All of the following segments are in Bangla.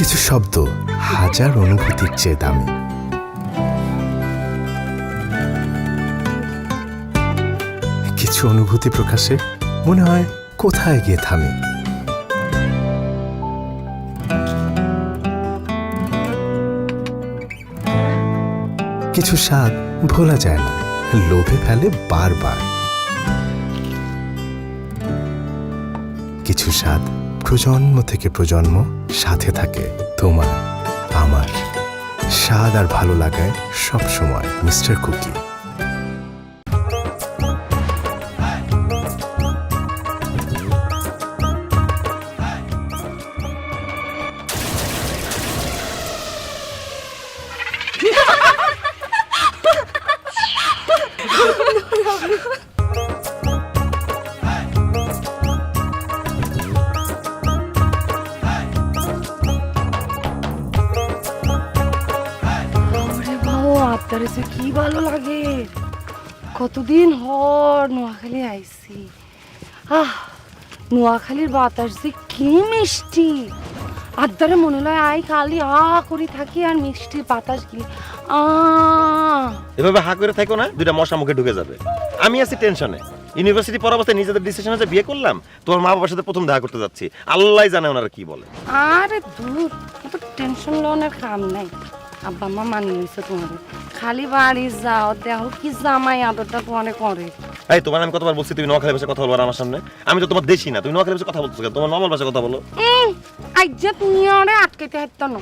কিছু শব্দ হাজার অনুভূতির চেয়ে দামি। কিছু অনুভূতি প্রকাশে মনে হয় কোথায় গিয়ে থামি। কিছু স্বাদ ভোলা যায় না, লোভে ফেলে বারবার। কিছু স্বাদ প্রজন্ম থেকে প্রজন্ম সাথে থাকে তোমার আমার। স্বাদ আর ভালো লাগায় সবসময় মিস্টার কুকি। কি ভালো লাগে, কতদিন হর নোয়াখালী আইছি। নোয়াখালীর বাতাস যে কি মিষ্টি, আদারে মনে হয় আই খালি করে থাকি আর মিষ্টি বাতাস গিয়ে এভাবে করে থাকো না, দুইটা মশা মুখে ঢুকে যাবে। আমি আছি টেনশনে, ইউনিভার্সিটি পড়া অবস্থায় নিজেদের ডিসিশন আছে বিয়ে করলাম, তোমার মা বাবার সাথে প্রথম দেখা করতে যাচ্ছি, আল্লাহ জানে ওনারা কি বলে। আরে দূর, তো টেনশন লওয়ার কাম নাই। আব্বা মা মানি নিছে তোমার, খালি বাড়ি যাও, দেখো কি জামাই আদরটা তোমার করে। এই তোমার আমি কতবার বলছি তুমি নোয়াখালী ভাষায় কথা বলবো আমার সামনে? আমি তো তোমার দেশি না, তুমি নোয়াখালী ভাষায় কথা বলছো কেন? তোমার নর্মাল ভাষায় কথা বলো। আইজা তুমি আরে আটকাইতে হাইত না,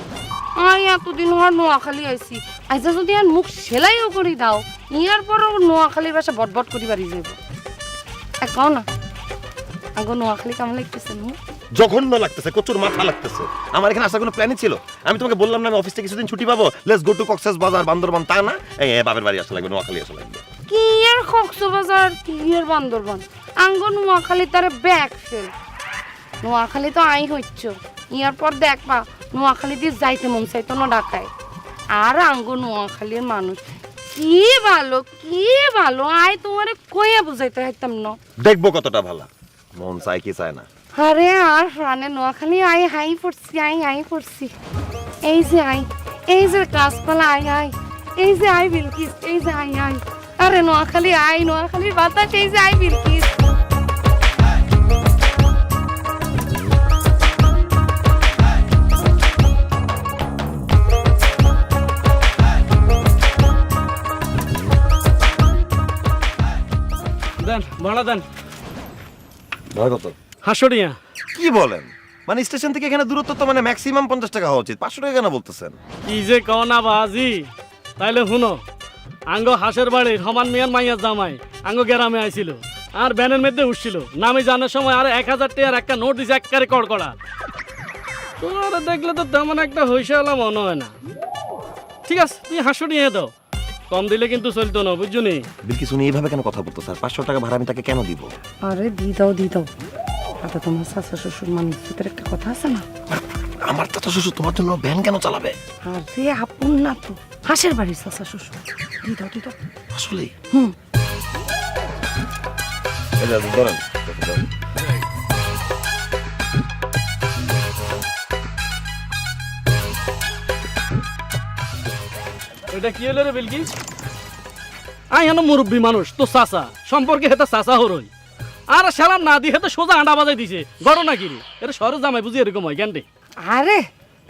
আমি এতদিন হর নোয়াখালী আইছি, আইজা যদি আর মুখ সেলাইও করি দাও, ইয়ার পরও নোয়াখালীর ভাষা বটবট করি বাড়ি যাব। কও না আগে নোয়াখালী কেমন লাগতেছে? জঘন্য লাগতেছে, কচুর মাথা লাগতেছে। আমার এখানে আসার কোনো প্ল্যানই ছিল? আমি তোমাকে বললাম না আমি অফিস থেকে কিছুদিন ছুটি পাবো, let's go to Cox's Bazar Bandarban, তা না এই বাপের বাড়ি আসা লাগবে, নোয়াখালী আসা লাগবে। কি এর কক্সবাজার, কি এর বান্দরবান, আঙ্গ নোয়াখালী তারে ব্যাক ফেল। নোয়াখালী তো আই হইছ, ইয়ার পর দেখবা নোয়াখালী দিয়ে যাইতে মন চাইতো না ঢাকায়। আর আঙ্গ নোয়াখালীর মানুষ কি ভালো, কি ভালো, আই তোমারে কইয়া বুঝাইতে হাইতাম না। দেখবো কতটা ভালো, মন চাই কি চায় না। আরে আর প্রাণে নোয়াখালী হাই পড়ছি, আই পড়ছি। এই যে এই যে গাছপালা এই যে বিলকিস, এই যে আই। আরে নোয়াখালী নোয়াখালীর বাতাস, এই যে বিলকিস। দেন ভাড়া দেন। ভয় কত? হাসড়িয়া। কি বলেন? মানে স্টেশন থেকে এখানে দূরত্ব তো মানে ম্যাক্সিমাম 50 টাকা হওয়া উচিত, 500 টাকা কেন বলতেছেন? কি যে কও না বাজি, তাইলে শুনো, আঙ্গ হাঁসের বাড়ির হমান মিয়ার মাইয়ার জামাই আঙ্গ গ্রামে আইছিল, আর ব্যানের মধ্যে উঠছিল, নামে জানার সময় আর 1000 টাকার একটা নোট দিছে একবারে কড়কড়া। তোমার দেখলে তো তেমন একটা হইসালা মনে হয় না। ঠিক আছে, তুই হাসড়িয়ে দাও, কম দিলে কিন্তু চলতো না, বুঝছো নি? বিলকিস উনি এইভাবে কেন কথা বলতো স্যার? 500 টাকা ভাড়া আমি তাকে কেন দিব? আরে দি দাও। আচ্ছা তোমার শাশু শ্বশুর মানুষ ভিতরে একটা কথা আছে না, আমার চাচা শ্বশুর তোমার জন্য ভ্যান কেন চালাবে? আরে আপন না তো, হাঁসের বাড়ির চাচা শ্বশুর। দি দাও। আসলে এটা কি হলো রে বিলকিস? আই হেন মুরব্বী মানুষ, তো চাচা সম্পর্কে হেতা চাচা হরই, আর সালাম না দিয়ে হেতে সোজা আন্ডা বাজাই দিছে। ঘটনা কি রে? এটা শহরে জামাই বুঝি এরকম হয় কেন? আরে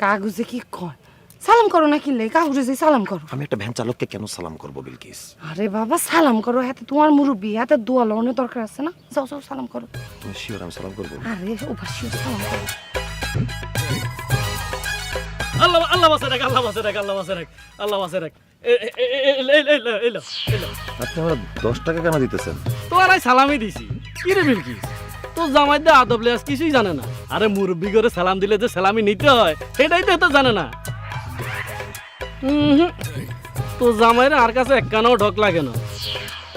কাগজে কি কয়, সালাম করো না কিনলে কাগজে যে সালাম করো। আমি একটা ভ্যান চালককে কেন সালাম করব বিলকিস? আরে বাবা সালাম করো, হাতে তোমার মুরব্বী, হাতে দোয়া লওয়ানোর দরকার আছে না? যাও সালাম করো। তুমি শিওর আমি সালাম করব? আরে অবশ্যই সালাম করো। আল্লাহ বাসে রাখ। আপনি আমার 10 টাকা কেন দিতেছেন? তোর আই সালামই দিছি। কি রে বিলকিস, তোর জামাই দা আদব লেয়াস কিছুই জানে না। আরে মুরব্বি করে সালাম দিলে যে সালামি নিতে হয় সেটাই তো জানে না। তোর জামাইরে আর কাছে একখানাও ঢক লাগে না।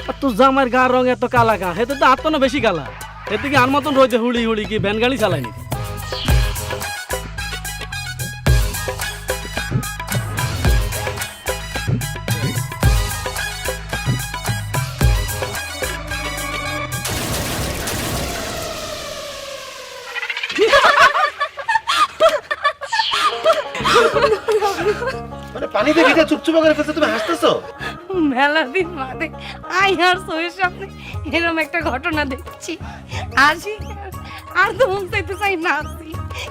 আর তোর জামাইয়ের গার রং এত কালা কা, হেতে তো আর তো না বেশি কালা। এতে কি আর মতন রয়েছে হুড়ি কি ভ্যান গাড়ি চালায়নি? পানিতে ভিজে চুপচুপ করে ফেলছে, তুমি হাসতেছো? মেলা দিন বাদে আই আর সোয়ের সামনে এরকম একটা ঘটনা দেখছি, আসি আর তো মন চাইতে চাই না আসি।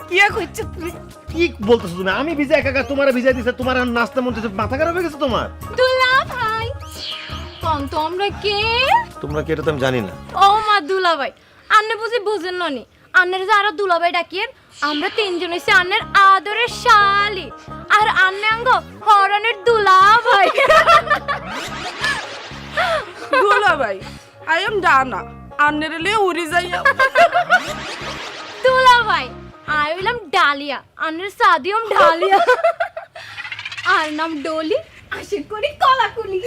কি করছো তুমি? কি বলতেছো তুমি? আমি ভিজে একা একা তোমার ভিজাই দিছে, তোমার আর নাচতে মন চাইছে, মাথা খারাপ হয়ে গেছে তোমার? দুলা ভাই কোন তোমরা কে? তোমরা কি এটা তো আমি জানি না। ও মা দুলা ভাই, আন্নে বুঝি বুঝেন ননি, আন্নের যে আরো দুলা ভাই ডাকিয়েন, আমরা তিনজন হইছি আন্নের আদরের শালি, আর আন্নে আঙ্গ হরনের দুলা ভাই। দুলা ভাই আই এম ডানা আন্নের লে উড়ি যাইয়া। দুলা ভাই আই হইলাম ডালিয়া, আন্নের সাদিয়ম ডালিয়া, আর নাম ডলি, আশিক করি কলাকুলি।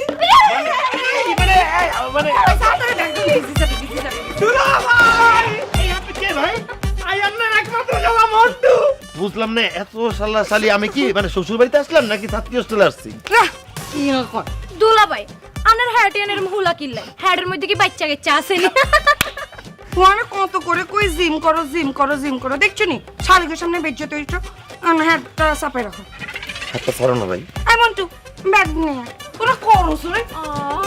বুঝলাম না, এত শালা শালি আমি কি মানে শ্বশুর বাড়িতে আসলাম নাকি ছাত্রী হোস্টেলে আসছি? দুলা ভাই আন্নের হ্যাটিয়ানের হুলা কিল্লাই, হ্যাডের মধ্যে কি বাচ্চা গেচ্চা আসেনি? মানে কত করে কই জিম করো জিম করো জিম করো, দেখছো নি শালিকের সামনে বেঁচে তো একটু হ্যাটটা চাপাই রাখো। একটা সরো না ভাই। আই ওয়ান্ট টু ব্যাগ নিয়ে তোরা করো শুনে।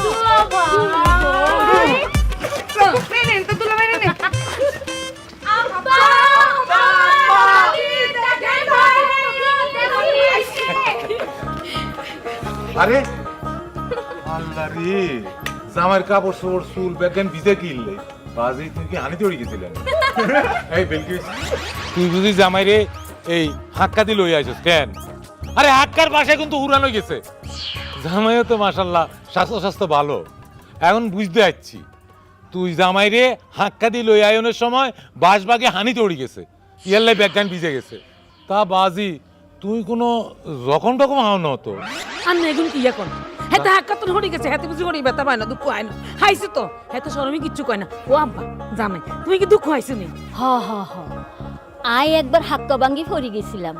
দুলা ভাই নে তো দুলা ভাই নে। আব্বা আরে আল্লাহ রে, জামার কাপড় চোপড় চুল ব্যাগেন ভিজে কিনলে বাজি, তুই কি হানিতে উড়ে গেছিলেন? এই বিলকিস, তুই বুঝি জামাই রে এই হাক্কা দিয়ে লই আইছস কেন? আরে হাক্কার বাসায় কিন্তু উড়ানো গেছে। জামাইও তো মাশাল্লাহ স্বাস্থ্য ভালো। এখন বুঝতে পারছি তুই জামাই রে হাক্কা দিয়ে লই আয়নের সময় বাসবাগে হানিতে উড়ে গেছে, ইয়াল্লাই ব্যাগগান ভিজে গেছে। তা বাজি তুই কোনো রকম টকম হাও না তো? আর না এগুলো কি এখন হেতে হাক্কা তো হরি গেছে, হেতে বুঝি হরি ব্যথা পায় না, দুঃখ হয় না, হাইছে তো হেতে শরমে কিচ্ছু কয় না। ও আব্বা জামাই তুমি কি দুঃখ হয়েছে নি? হ হ হ আই একবার হাক্কা ভাঙ্গি ফরি গেছিলাম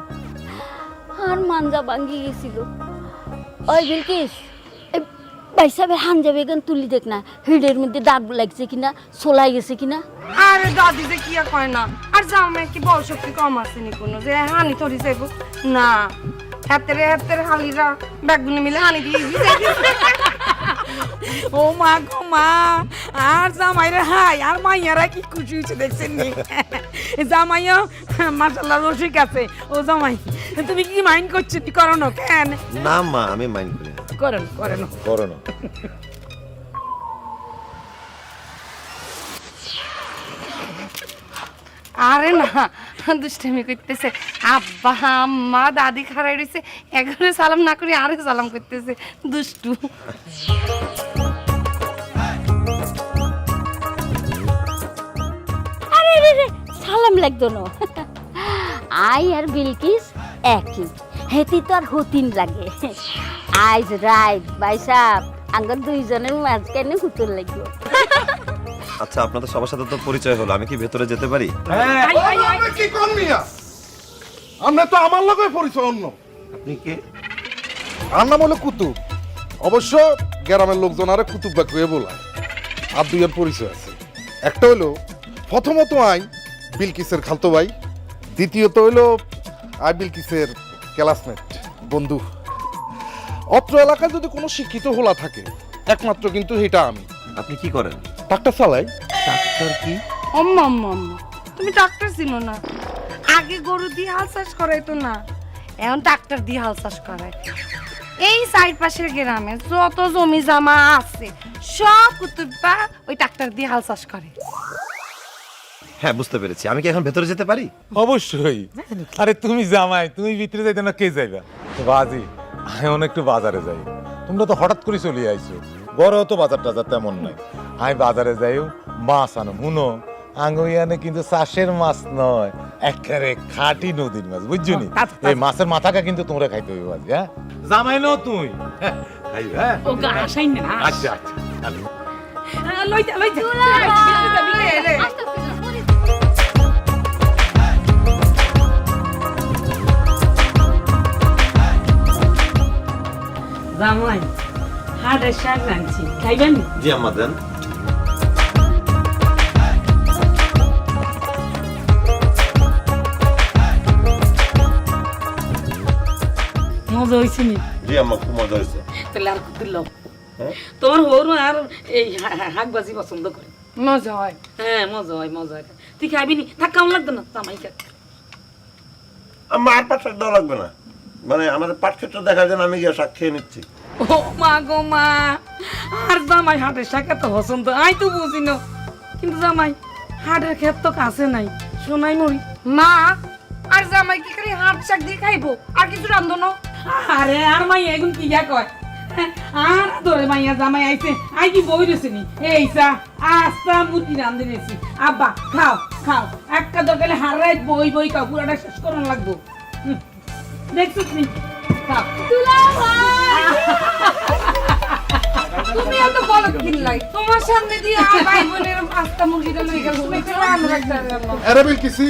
আর মানজা ভাঙ্গি গেছিল। ওই বিলকিস বাইসাবের হানজা বেগান তুলি দেখ না, হিডের মধ্যে দাগ লাগছে কিনা, সোলাই গেছে কিনা। আরে দাদি যে কি আর কয় না, আর জামাই কি বল শক্তি কম আছে নি কোনো যে হানি ধরি যাইব না? হাতের হালিরা ব্যাগগুলো মিলে হানি দিয়ে ভিজাই দিছে। ও মা গো মা, আর জামাইরে হাই আর মাইয়ারা কি খুশি হয়েছে দেখছেন নি? জামাইও মাশাআল্লাহ রসিক আছে। ও জামাই তুমি কি মাইন্ড করছো? করো না কেন? না মা, আমি মাইন্ড করি না। করেন করেন করো না। আরে না দুষ্টামি করতেছে, আব্বা আম্মা দাদি খারাই রয়েছে, একবারে সালাম না করে আরে সালাম করতেছে দুষ্টু। আরে রে রে সালাম লাগতো না। আই আর বিলকিস একই, হেতি তো আর হতিন লাগে। আইজ রাইট বাইসাব আঙ্গর দুইজনের মাঝখানে হুতুর লাগলো। আচ্ছা, আপনাদের সবার সাথে তো পরিচয় হলো, আমি কি ভেতরে যেতে পারি? কি কম মিয়া, আমরা তো আমার লগে পরিচয় অন্য। আপনি কে? আর নাম হলো কুতুব। অবশ্য গ্রামের লোকজন আরে কুতুব বা কুয়ে বলায়। আর দুইয়ের পরিচয় আছে। একটা হলো প্রথমত আই বিলকিসের খালতো ভাই, দ্বিতীয়ত হইলো আই বিলকিসের ক্লাসমেট বন্ধু। অত্র এলাকায় যদি কোনো শিক্ষিত হোলা থাকে একমাত্র কিন্তু এটা আমি। আপনি কি করেন? ট্রাক্টর চালাই। ডাক্তার কি? আম্মা আম্মা আম্মা তুমি ডাক্তার চিনো না? আগে গরু দিয়ে হাল চাষ করাইতো না, এখন ট্রাক্টর দিয়ে হাল চাষ করায়। এই সাইড পাশের গ্রামে যত জমি জমা আছে সব কুতুবা ওই ট্রাক্টর দিয়ে হাল চাষ করে। হ্যাঁ, বুঝতে পেরেছি। আমি কি এখন ভেতরে যেতে পারি? অবশ্যই। আরে তুমি জামাই, তুমি ভিতরে যাইতে না কে যাইবা? বাজি আমি একটু বাজারে যাই। তোমরা তো হঠাৎ করে চলে আইছো, বড় তো বাজার টাজার তেমন নাই। আমি বাজারে যাইও মাছ আনো। শুনো আঙ্গুইয়ানে কিন্তু চাষের মাছ নয়, একেবারে খাঁটি নদীর মাছ, বুঝছো নি? এই মাছের মাথাটা কিন্তু তোমরা খাইতে হইবে বাজি। হ্যাঁ জামাই নো তুমি খাইবে? হ্যাঁ ও গা আসাই না। আচ্ছা আচ্ছা লইতা লইতা জামাই হাড়ের শাক রাঁধছি, খাইবেন? জি আম্মা, দেন। মজা হয়েছে নি? জি আম্মা খুব মজা হয়েছে। তাহলে আর কুতুর লোক হ্যাঁ? তোমার হরু আর এই হাঁকবাজি পছন্দ করে। মজা হয়। হ্যাঁ মজা হয় মজা হয়। তুই খাবি নি? থাক, কেমন লাগতো না? জামাই খাক। আম্মা আর পাট শাক দেওয়া লাগবে না, মানে আমাদের পাট ক্ষেত্রে দেখা যায় আমি গিয়ে শাক খেয়ে নিচ্ছি। ও মা গো মা, আর জামাই হাটের শাক এত পছন্দ, আই তো বুঝি না। কিন্তু জামাই হাটের ক্ষেত তো কাছে নাই, শোনাই মরি। মা আর জামাই কি করে হাট শাক দিয়ে খাইবো? আর কিছু রান্ধো না? আরে আর মাই এগুন কি যা কয়, আর ধরে মাইয়া জামাই আইছে, আই কি বই রয়েছে নি? এই চা আস্তা মুরগি রান্ধে নিয়েছি। আব্বা খাও খাও, একটা দরকারে হার রাত বই বই খাও, পুরাটা শেষ করানো লাগবো। দেখছিস নি? খাও। তুমি এত বলো কি লাই? তোমার সামনে দিয়ে আর ভাই বোনের আস্তা মুরগিটা লই গেল, তুমি একটু রান্না রাখতে পারবে। আরে বিলকিসি,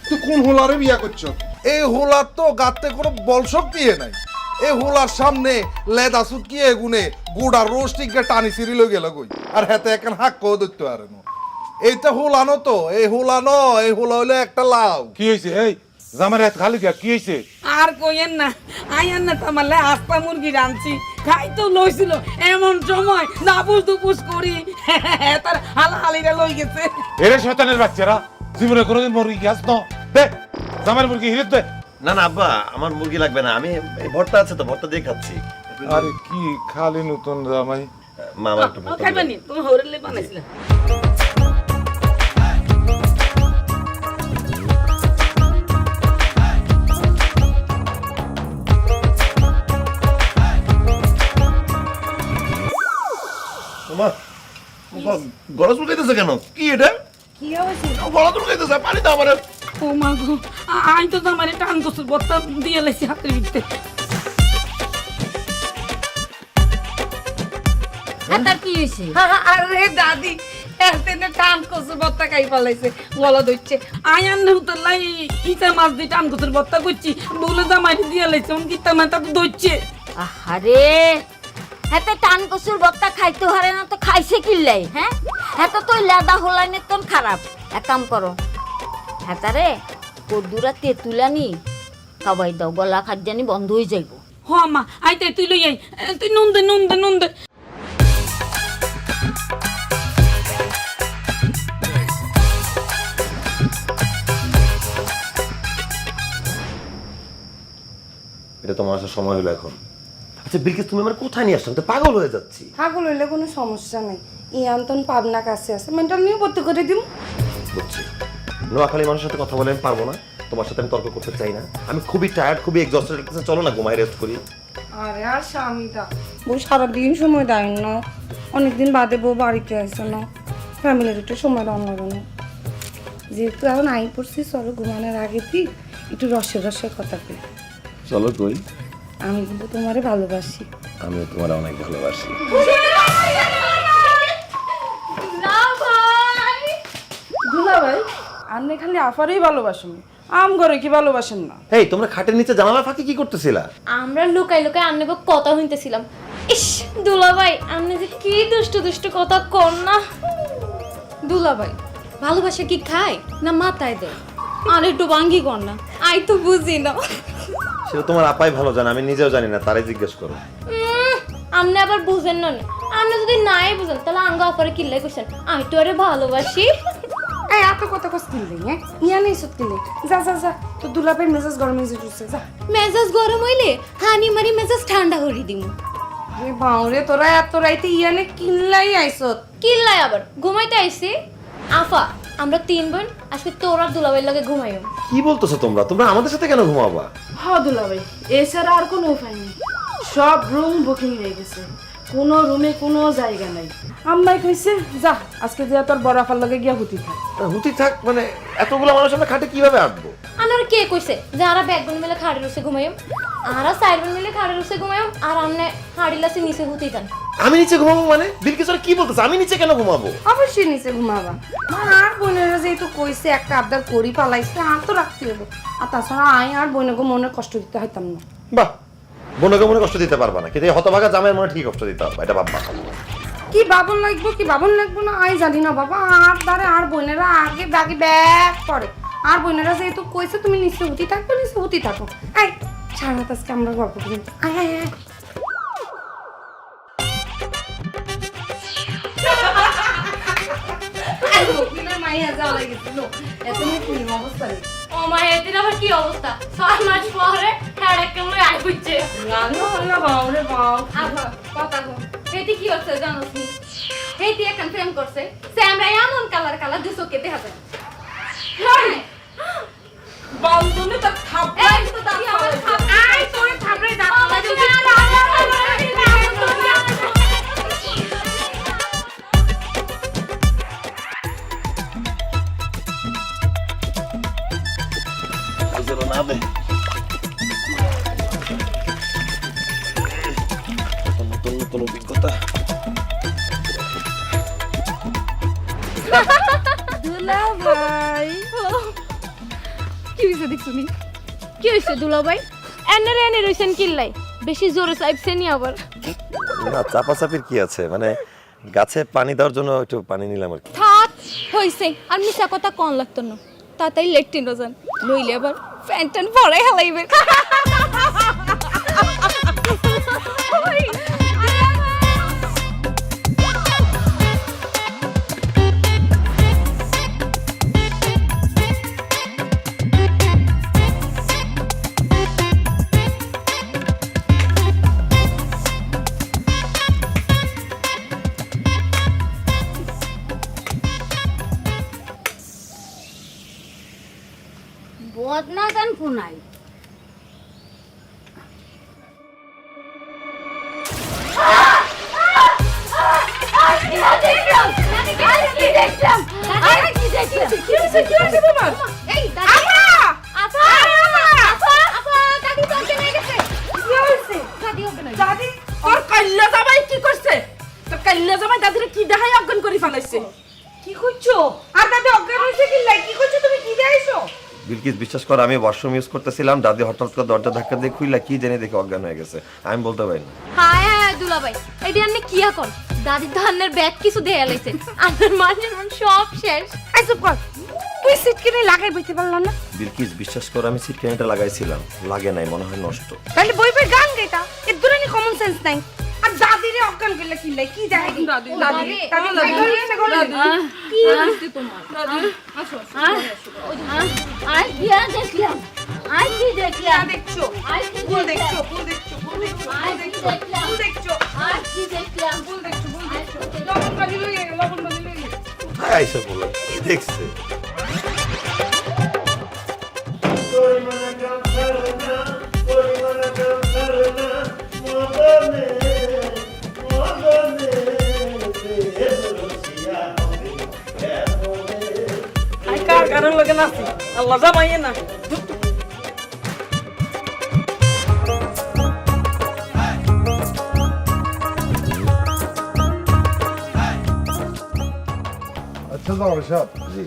তুই কোন হোলারে বিয়া করছো? এই হোলার তো গাতে কোনো বল শক্তি নাই। এই হোলার সামনে লেদা সুটকি এগুনে গোড়া রোস্টিংকে টানি সিরি লই গেল কই, আর হাতে এখন হাক কো ধরতে পারে না। এইটা হোলানো তো, এই হোলানো, এই হোলা হইলে একটা লাউ। কি হয়েছে? এই জামার হাত খালি কে? কি হয়েছে? আর কইেন না, আইয়ান না তামালে আস্তা মুরগি রাঁধছি, খাই তো লইছিল, এমন সময় নাপুস দুপুস করি তার হালাহালিরা লই গেছে। এরে শয়তানের বাচ্চারা, জীবনে কোনোদিন মুরগি খাস না? দে জামার মুরগি হিরে দে। না না আব্বা, আমার মুরগি লাগবে না, আমি এই ভর্তা আছে তো ভর্তা দিয়ে খাচ্ছি। আরে কি খালি নতুন জামাই। মা আমার একটু ভর্তা খাইবা দিবেন। নি? তুমি হরেলে বানাইছিলা। মা গলা চুলকাইতেছে কেন? কি এটা? কি হয়েছে? গলা চুলকাইতেছে, পানি দাও আমার। ও মা গো, আই তো জামারে টান কসুর বত্তা দিয়ে লাইছি হাতের ভিতরে। তার কি হয়েছে? আরে দাদি, এতদিনে টান কচু ভর্তা খাই ফেলাইছে, গলা ধরছে। আয়ান হুতলাই ইটা মাছ দিয়ে টান কসুর বত্তা করছি, বলে জামাই দিয়ে লাইছে, অন কিতা মাথা তো ধরছে। আহারে, হাতে টান কচুর বত্তা খাইতে হারে না তো খাইছে কিল্লাই? হ্যাঁ, হাতে তো লেদা হোলাইনে তোর খারাপ। এক কাম করো, হাতারে কদ্দুরা তেঁতুলানি খাবাই দাও, গলা খাদ্যানি বন্ধ হয়ে যাইব। হ মা, আইতে তুই লই আই, তুই নুন দে নুন দে নুন দে। এটা তোমার আসার সময় হলো এখন। আচ্ছা বিলকিস, তুমি আমার কোথায় নিয়ে আসছো? আমি তো পাগল হয়ে যাচ্ছি। পাগল হইলে কোনো সমস্যা নাই, ইয়ান্তন পাবনা কাছে আছে, মেন্টাল নিয়ে ভর্তি করে দিম। বুঝছি, নোয়াখালী মানুষের সাথে কথা বলে আমি পারবো না, তোমার সাথে আমি তর্ক করতে চাই না। আমি খুবই টায়ার্ড, খুবই এক্সস্টেড লাগতেছে, চলো না ঘুমাই রেস্ট করি। আরে আর স্বামীটা বউ সারাদিন সময় দেয় না, অনেকদিন বাদে বউ বাড়িতে আসে না, ফ্যামিলির একটু সময় দেওয়া লাগে না। যেহেতু এখন আই পড়ছি, চলো ঘুমানোর আগে তুই একটু রসে রসে কথা কই। চলো কই। আমি কিন্তু তোমারে ভালোবাসি। আমিও তোমার অনেক ভালোবাসি। দুলা ভাই, আপনি খালি আফারই ভালোবাসেন, আম ঘরে কি ভালোবাসেন না? এই তোমরা খাটের নিচে জানালা ফাঁকি কি করতেছিলা? আমরা লুকাই লুকাই আন্নেকে কথা হইতেছিলাম। ইস দুলাভাই, আপনি যে কি দুষ্টু দুষ্টু কথা কর না। দুলাভাই, ভালোবাসা কি খায় না মাথায় দেয়? আর একটু ভাঙ্গি কর না, আই তো বুঝি না। সেটা তোমার আপাই ভালো জানে, আমি নিজেও জানি না, তারাই জিজ্ঞেস করো। আপনি আবার বুঝেন না, আপনি যদি নাই বুঝেন তাহলে আঙ্গ অপরে কিল্লাই করছেন, আমি তো আরে ভালোবাসি। এই এত কথা কস কিনলে, হ্যাঁ ইয়া নেই সত কিনলে, যা যা যা, তো দুলা ভাই মেজাজ গরম হয়ে যাচ্ছে, যা। মেজাজ গরম হইলে হানি মারি মেজাজ ঠান্ডা করে দিম। রে বাউরে, তোরা এত রাইতে ইয়ানে কিনলাই আইসত? কিল্লাই আবার ঘুমাইতে আইছি। আফা, আমরা 3 বোন আজকে তোর আর দুলাভাইয়ের লগে ঘুমাইও। কি বলতেছো তোমরা? তোমরা আমাদের সাথে কেন ঘুমাবা? হ্যাঁ দুলা ভাই, এছাড়া আর কোনো উপায় নেই, সব রুম বুকিং হয়ে গেছে, কোনো রুমে কোনো জায়গা নাই। আম্মাই কইছে যা আজকে দিয়া তোর বড় আফার লগে গিয়া হুতি থাক। হুতি থাক মানে? এতগুলো মানুষ আমরা খাটে কিভাবে আটবো? আমার কে কইছে যে আরা ব্যাগ বোন মিলে খাড়ে রুসে ঘুমাইও? আরা সাইড বোন মিলে খাড়ে রুসে ঘুমাইও, আর আমনে হাড়িলাসে নিচে হুতি যান। আমি নিচে ঘুমাবো মানে? বিলকিস কি বলতেছে? আমি নিচে কেন ঘুমাবো? অবশ্যই নিচে ঘুমাবা, আর বোনেরা যেহেতু কইছে একটা আবদার করি পালাইছে, আর তো রাখতে হবে। আর তাছাড়া আই আর বোনকে মনে কষ্ট দিতে হইতাম না। বাহ, বোনকে মনে কষ্ট দিতে পারবা না, কিন্তু এই হতভাগা জামাইয়ের মনে ঠিক কষ্ট দিতে পারবা, এটা ভাববা। কি বাবন লাগবো কি বাবন লাগবো না আই জানি না বাবা, আর দ্বারে আর বোনেরা আগে ব্যাগে ব্যাগ করে, আর বোনেরা যেহেতু কইছে তুমি নিচে হুতি থাকবে, নিচে হুতি থাকো। আই সারা রাত আজকে আমরা গল্প করি। আয় আয় আয়। মাইয়া যাওয়া গেছিল এত নিয়ে অবস্থা রে ও মা এদিন আবার কি অবস্থা 6 মাস পরে হ্যাঁ একটা লই আই হইছে গানো হলো বাউ রে বাউ আবা কথা গো হেতি কি হচ্ছে জানোস নি হেতি এখন প্রেম করছে স্যামরা এমন কালার কালার দুসোকে দেখা যায় বন্ধনে তো থাপ্পড় এই তো দাও আমার খাপ আই তোরে থাপড়ে দাও যেন না দেয় নতুন নতুন অভিজ্ঞতা দুলা ভাই কি হইছে দেখছুনি কি হইছে দুলা ভাই এনে রইছেন কিল্লাই বেশি জোরে চাইছেনি আবার না চাপাচাপির কি আছে মানে গাছে পানি দেওয়ার জন্য একটু পানি নিলাম আর কি থাক হইছে আর মিছা কথা কোন লাগতো না তাতাই লেট্রিন রোজান লইলে আবার ফ্যান্টন পরে হালাইবে বদনা গান কোনাই দাদি ওর কাল্লা জামাই কি করছে তোর কাল্লা জামাই দাদিরে কি দেখাই অজ্ঞান করে ফেলাইছে কি কইছো আর দাদি অজ্ঞান হইছে কি লাই কি কইছো তুমি কি দেখাইছো বিলকিস বিশ্বাস কর আমি ওয়াশরুম ইউজ করতেছিলাম দাদি হঠাৎ করে দরজা ধাক্কা দিয়ে খুইলা কি জানি দেখে অজ্ঞান হয়ে গেছে আমি বলতে পারি না হায় হায় দুলা ভাই এডি আপনি কি এখন দাদি ধানের ব্যাগ কিছু দেয়া লাইছে আপনার মাঝের মন সব শেষ আই চুপ কর তুই সিট কিনে লাগাই বইতে পারলাম না বিলকিস বিশ্বাস কর আমি সিটকানিটা লাগাইছিলাম লাগে নাই মনে হয় নষ্ট তাহলে বই বই গান গাইতা এর দূরে নি কমন সেন্স নাই আর দাদিরে অজ্ঞান করলে কি লাই কি দেখাই দাদি দাদি দাদি কি হইছে তোমার আই দিয়া দেখলাম আই কি দেখলাম দেখছো আই কি ফুল দেখলাম দেখছো ফুল দেখছো ফুল দেখছো আই কি দেখলাম ফুল দেখছো আই কি দেখলাম ফুল দেখছো ফুল দেখছো লবণ বাজি লইয়ে লবণ বাজি লইয়ে আইসা বলো কি দেখছে আই কার কারণ লাগে নাচি আল্লাহ জামাইয়ে না আচ্ছা জামাই সাহেব জি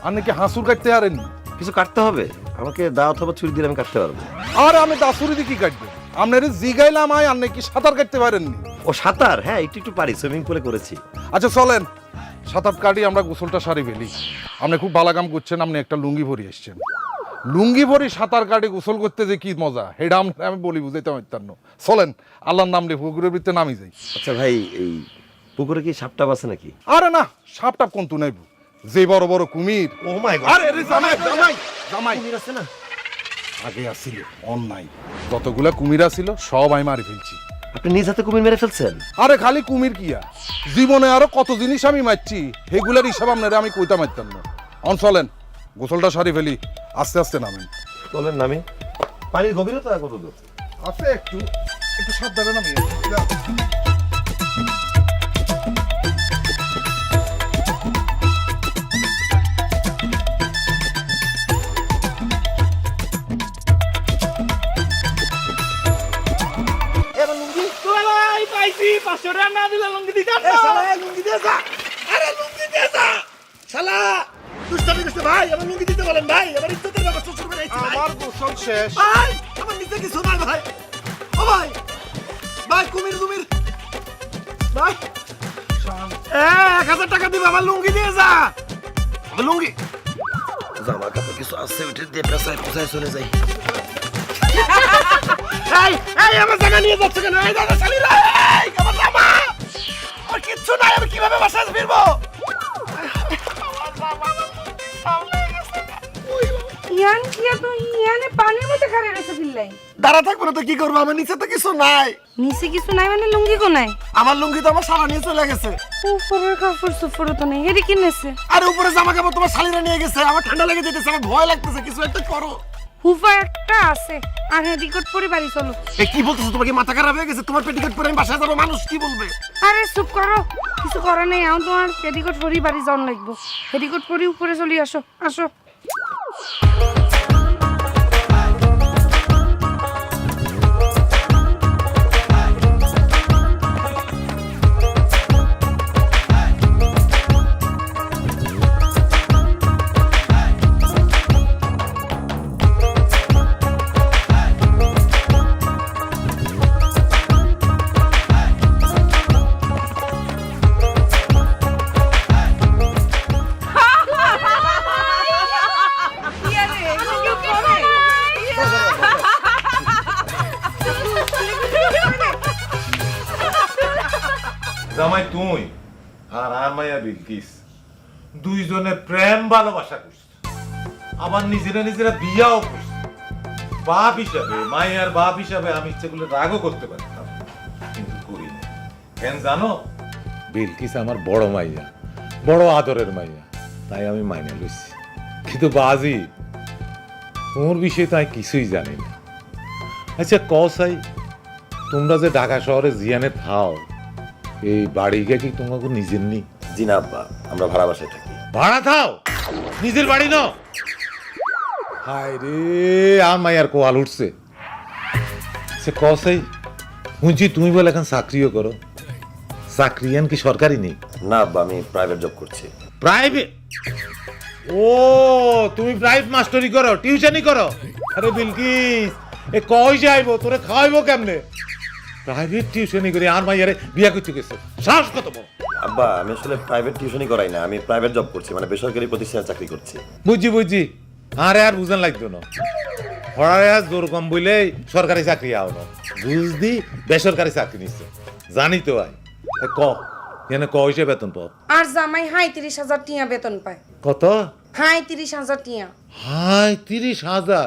আপনি কি হাসুর কাটতে পারেন কিছু কাটতে হবে আমাকে দাও অথবা ছুরি দিলে আমি কাটতে পারবো আর আমি দাসুরি দিয়ে কি কাটবো আপনার জিগাইলাম আপনি কি সাঁতার কাটতে পারেননি ও সাঁতার হ্যাঁ একটু একটু পারি সুইমিং পুলে করেছি আচ্ছা চলেন সাঁতার কাটি আমরা গোসলটা সারি ফেলি আপনি খুব ভালো কাম করছেন আপনি একটা লুঙ্গি ভরি এসছেন লুঙ্গি ভরি সাঁতার কাটি গোসল করতে যে কি মজা সেটা আমি বলি বুঝাইতে পারতাম না চলেন আল্লাহর নাম রে পুকুরের ভিতরে নামি যাই আচ্ছা ভাই এই পুকুরে কি সাপটাপ আছে নাকি আরে না সাপ টাপ কোন তুই যে বড় বড় কুমির ও মাই গড আরে জামাই জামাই জামাই কুমির আছে না আগে আসছিল অন্যায় যতগুলা কুমির আছিল সব আমি মারি ফেলছি আপনি নিজ হাতে কুমির মেরে ফেলছেন আরে খালি কুমির কিয়া জীবনে আরো কত জিনিস আমি মারছি সেগুলার হিসাব আপনারা আমি কইতা মারতাম না অন চলেন গোসলটা সারি ফেলি আস্তে আস্তে নামেন বলেন নামি পানির গভীরতা কত দূর আছে একটু একটু সাবধানে নামিয়ে পাইছি 500 টাকা না দিলে লঙ্গি দিতাম না লুঙ্গি দিয়ে যা আরে লুঙ্গি দিয়ে যা শালা দুষ্টামি করছে ভাই আমার লুঙ্গি দিতে বলেন ভাই আমার ইজ্জতের ব্যাপার শ্বশুর করে আইছি ভাই আমার গোসল শেষ ভাই আমার নিচে কিছু নাই ভাই ও ভাই ভাই কুমির কুমির ভাই 1000 টাকা দিবা আমার লুঙ্গি দিয়ে যা আমার লুঙ্গি জামা কাপড় কিছু আছে উঠে দিয়ে পেছায় পেছায় চলে যাই এই এই আমার জায়গা নিয়ে যাচ্ছে কেন এই দাদা শালি রে এই আমার জামা আর কিচ্ছু নাই আমি কিভাবে বাসায় ফিরবো ইয়ান কি তুই ইয়ানে পানির মধ্যে খারে রেখে দিলাই? দাঁড়া থাকবো না তো কি করবো, আমার নিচে তো কিছু নাই। নিচে কিছু নাই মানে লুঙ্গি কোনায়? আমার লুঙ্গি তো আমার শালা নিয়ে চলে গেছে। উপরের কাপড় সুপড় তো নেই, এটি কিনেছে? আর উপরে জামা কাপড় তোমার শালিরা নিয়ে গেছে, আমার ঠান্ডা লেগে যেতেছে, আমার ভয় লাগতেছে, কিছু একটা করো। হুফা একটা আছে, আর হেডিকোট পরে বাড়ি চলো। এ কি বলতেছো, তোমার কি মাথা খারাপ হয়ে গেছে? তোমার পেটিকোট পরে আমি বাসায় যাবো, মানুষ কি বলবে? আরে চুপ করো, কিছু করে নেই, এখন তোমার পেটিকোট পরেই বাড়ি যাওয়ান লাগবো। পেটিকোট পরে উপরে চলে আসো, আসো। জামাই তুই আর মাইয়া বিলকিস দুইজনে প্রেম ভালোবাসা করছে, আবার নিজেরা বিয়াও করছে। বাপ হিসাবে, মাইয়ার বাপ হিসাবে আমি ইচ্ছে করলে রাগও করতে পারতাম, কিন্তু করি না। কেন জানো? বিলকিস আমার বড় মাইয়া, বড় আদরের মাইয়া, তাই আমি মাইনা লইছি। কিন্তু বাজি তোর বিষয়ে তাই কিছুই জানি না। আচ্ছা কসাই, তোমরা যে ঢাকা শহরে জিয়ানে থাও, এই বাড়িকে কি তোমাকে নিজের নি? জি না আব্বা, আমরা ভাড়া বাসায় থাকি। ভাড়া থাও, নিজের বাড়ি ন? হায় রে, আর মাইয়ার কোয়াল উঠছে। সে কসাই শুনছি তুমি বলে এখন চাকরিও করো, চাকরি এন কি সরকারি নেই? না আব্বা, আমি প্রাইভেট জব করছি। প্রাইভেট? ও তুমি প্রাইভেট মাস্টারি করো, টিউশনই করো? আরে বিলকিস, এ কই যাইবো, তোরে খাওয়াইবো কেমনে? প্রাইভেট টিউশনই করে আর মাইয়ারে বিয়া করতে গেছে, সাহস কত বড়! আব্বা, আমি আসলে প্রাইভেট টিউশনই করাই না, আমি প্রাইভেট জব করছি, মানে বেসরকারি প্রতিষ্ঠানে চাকরি করছি। বুঝছি, আরে আর বুঝান লাগতো না, হরারে আজ জোর কম বইলেই সরকারি চাকরি আও না, বুঝদি বেসরকারি চাকরি নিচ্ছে, জানি তো আই। ক এনে ক হিসেবে বেতন পাও? আর জামাই ৩৫,০০০ টিয়া বেতন পায়। কত? ৩৫,০০০ টিয়া। ৩৫,০০০?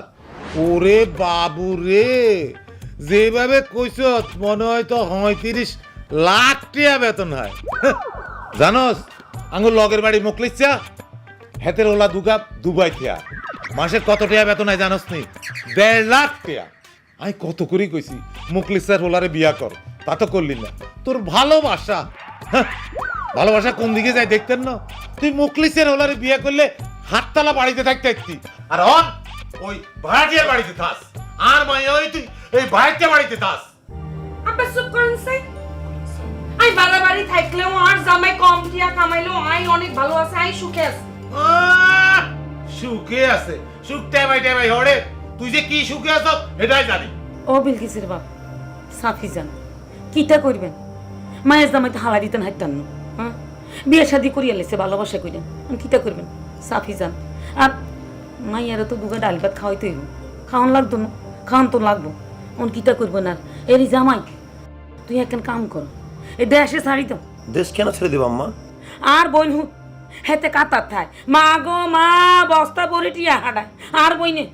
ওরে বাবু রে, যেভাবে কইছ মনে হয় তো ৩৫ লাখ টিয়া বেতন হয়। জানোস আঙ্গুর লগের বাড়ি মুকলিচ্ছা, হেতের ওলা দুগাপ দুবাই থিয়া, মাসে কত টিয়া বেতন হয় জানোস নি? ১.৫ লাখ টিয়া। আমি কত করে কইছি মুকলিচ্ছার ওলারে বিয়া কর, তা তো করলি না। তোর ভালোবাসা, ভালোবাসা কোন দিকে যায় দেখতেন না? তুই মুকলিচ্ছার ওলারে বিয়া করলে হাততলা বাড়িতে থাকতে আর ওই ভাড়াটিয়ার বাড়িতে থাস, আর মাইয়া ওই তুই এই ভাড়াটিয়া বাড়িতে থাস। আব্বা চুপ করেন সাই, আই ভালো বাড়ি থাকলেও আর জামাই কম টিয়া কামাইলেও আই অনেক ভালো আছে, আই সুখে আছে। সুখে আছে? সুখ টেবাই টেবাই হরে, তুই যে কি সুখে আছ এটাই জানি। ও বিলকিসের বাপ সাফি যান, কিটা করবেন? মায়ের জামাই তো হালা দিতেন হাইতেন না, হ্যাঁ বিয়ে শাদি করিয়া লেছে ভালোবাসা কইলেন, কিটা করবেন? সাফি যান, আর মাইয়ারও তো দুগা ডাল ভাত খাওয়াইতেই খাওয়ান লাগতো না, খাওয়ান তো লাগবো, অন কিটা করবো না। এরি জামাই তুই একখান কাম কর, এ দেশে ছাড়ি তো। দেশ কেন ছেড়ে দিব আম্মা? আর বইন হু হেতে কাতার থায়, মা গো মা বস্তা ভরে টিয়া হাঁটায়, আর বইনে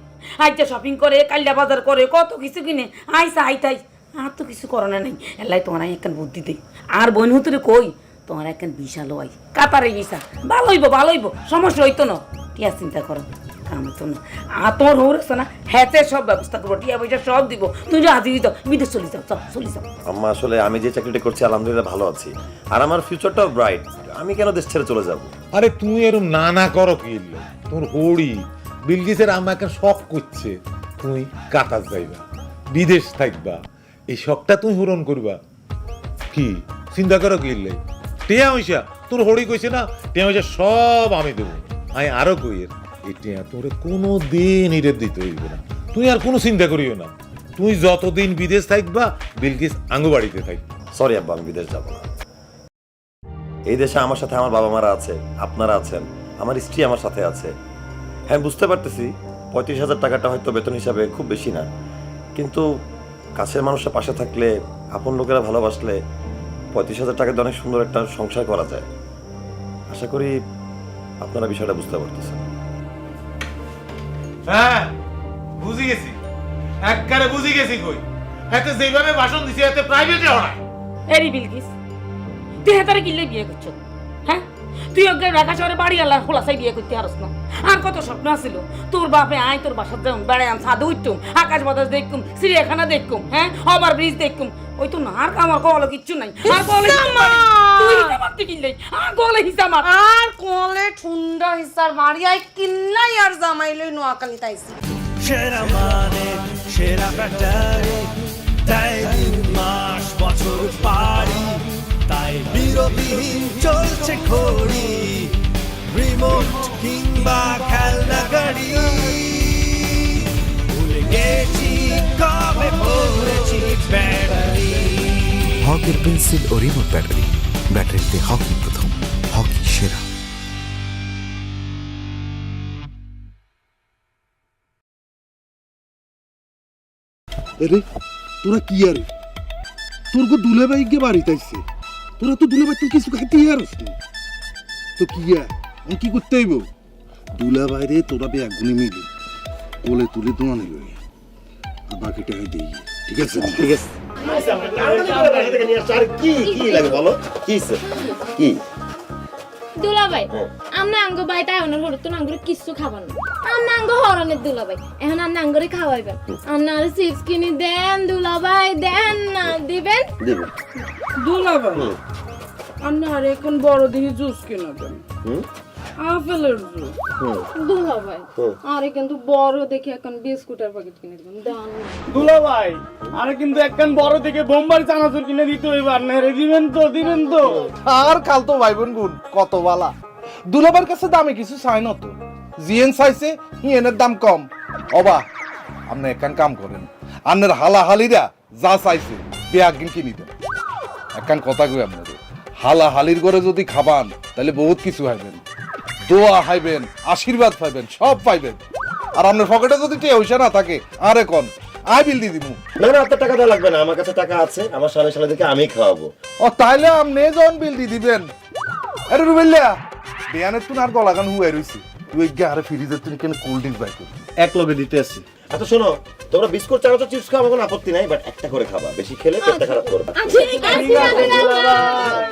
আইতে শপিং করে, কাল্লা বাজার করে, কত কিছু কিনে আইসা আইতাই, আর তো কিছু করোনা নেই। এলাই তোমার একখান বুদ্ধি দেই, আর বইন হুতুরে কই তোমার একখান বিশাল আই কাতারে গেছা, ভালো হইব, সমস্যা হইতো না, টিয়া চিন্তা করো, কাম তো না। আর তোমার হৌর আছে না, হেতে সব ব্যবস্থা করবো, টিয়া পয়সা সব দিব, তুই রাজি হইতো, বিদেশ চলে যাও, চলে যাও। আম্মা আসলে আমি যে চাকরিটা করছি আলহামদুলিল্লাহ ভালো আছি, আর আমার ফিউচারটাও ব্রাইট, আমি কেন দেশ ছেড়ে চলে যাব? আরে তুই এরম না করো কি, তোর হড়ি বিলকিসের আম্মা একটা শখ করছে, তুই কাতার যাইবা, বিদেশ থাকবা, এই শখটা তুই পূরণ করবা। কি চিন্তা করো কি টিয়া হইসা তোর হড়ি কইছে না, টিয়া হইসা সব আমি দেবো। আমি আরো কই এই টিয়া তোরে কোনো দিন ইরের দিতে হইব না, তুই আর কোনো চিন্তা করিও না। তুই যতদিন বিদেশ থাকবা বিলকিস আঙ্গু বাড়িতে থাকবা। সরি আব্বা, আমি বিদেশ যাব না। এই দেশে আমার সাথে আমার বাবা মারা আছে, আপনারা আছেন, আমার স্ত্রী আমার সাথে আছে। হ্যাঁ বুঝতে পারতেছি ৩৫,০০০ টাকাটা হয়তো বেতন হিসাবে খুব বেশি না, কিন্তু কাছের মানুষের পাশে থাকলে, আপন লোকেরা ভালোবাসলে ৩৫,০০০ টাকা দিয়ে অনেক সুন্দর একটা সংসার করা যায়। আশা করি আপনারা বিষয়টা বুঝতে পারতেছেন। হ্যাঁ বুঝি গেছি, একবারে বুঝি গেছি। কই এতে যেভাবে ভাষণ দিছে এতে প্রাইভেটে হয়। এরি বিলকিস তুই হেতারে কিনলে বিয়ে করছো? হ্যাঁ তুই ওকে ঢাকা শহরে বাড়ি আল্লাহ খোলাসাই বিয়ে করতে পারস না? আর কত স্বপ্ন আছিল তোর বাপে আয় তোর বাসার যাও বেড়াইম ছাদে উঠতুম আকাশ বাতাস দেখকুম চিড়িয়াখানা দেখকুম হ্যাঁ ওভার ব্রিজ দেখকুম ওই তো না আর আমার কলে কিচ্ছু নাই আর কলে তুই হিসাব কিনলে আর কলে হিসাব আর কলে ঠুন্ডা হিসার মারিয়াই কিন্নাই আর জামাইলই নোয়াখালী তাইছি সেরা মানে সেরা ব্যাটারি, তাই দিন মাস বছর পারি, তাই বিরতিহীন চলছে ঘড়ি, রিমোট কিংবা খেলনা গাড়ি, ভুলে গেছি কবে ভরেছি ব্যাটারি। হকের পেন্সিল ও রিমোট ব্যাটারি, ব্যাটারিতে হকি প্রথম, হকি সেরা। আরে তোরা কি আরে তোর গো দুলে ভাই গে বাড়িতে আইছে, তোরা তো দুলে ভাই তুই কিছু খাইতে আর আসনি তো কি আমি কি করতে হইব? দুলা বাইরে তোরা বে একগুনি মিলি কোলে তুলে দোয়া নিল আর বাকিটা দিই, ঠিক আছে? ঠিক আছে কি কি লাগে বলো, কি কি দুলাভাই আমরা আঙ্গ বাইটা এমন হলো তো আঙ্গুরে কিছু খাবার না, আমরা আঙ্গ হরনের দুলাভাই এখন আমরা আঙ্গুরে খাওয়াইবেন, আপনারা চিপস কিনে দেন দুলাভাই, দেন না দিবেন দেবো দুলাভাই আপনার এখন বড় দিকে জুস কিনা দেন, আপেলের জুস। দুলাভাই আরে কিন্তু বড় দেখে এখন বিস্কুটের প্যাকেট কিনে দিবেন, দেন দুলা ভাই আরে কিন্তু একখান বড় থেকে বোম্বাই চানাচুর কিনে দিতে হইব, আর না দিবেন তো আর কাল তো ভাই বোন গুণ কত বালা দুলাবার কাছে দামে কিছু চাই না তো, জিএন চাইছে হিয়েনের দাম কম। অবা আপনি একখান কাম করেন, আপনার হালাহালিরা যা চাইছে বেআগিন কিনি দেন। একখান কথা কই আপনাদের, হালাহালির ঘরে যদি খাবান তাহলে বহুত কিছু হাইবেন, দোয়া হাইবেন, আশীর্বাদ পাইবেন, সব পাইবেন। আর আপনার পকেটে যদি টেউসা না থাকে আরে কোন আই বিল দি দিমু। না না আপনার টাকা দেওয়া লাগবে না, আমার কাছে টাকা আছে, আমার শালাদেরকে আমি খাওয়াবো। ও তাইলে আপনি যখন বিল দি দিবেন। আরে রুবেলিয়া বেয়ানের তুন আর গলাগান হুয়াই রইছি, তুই গিয়ে আরে ফ্রিজের তুই কেন কোল্ড ড্রিঙ্কস বাই কর এক লগে দিতে আসি। আচ্ছা শোনো, তোমরা বিস্কুট চানাচুর চিপস খাও, আমার কোনো আপত্তি নাই, বাট একটা করে খাবা, বেশি খেলে পেটটা খারাপ করবে। ঠিক আছে দুলাভাই।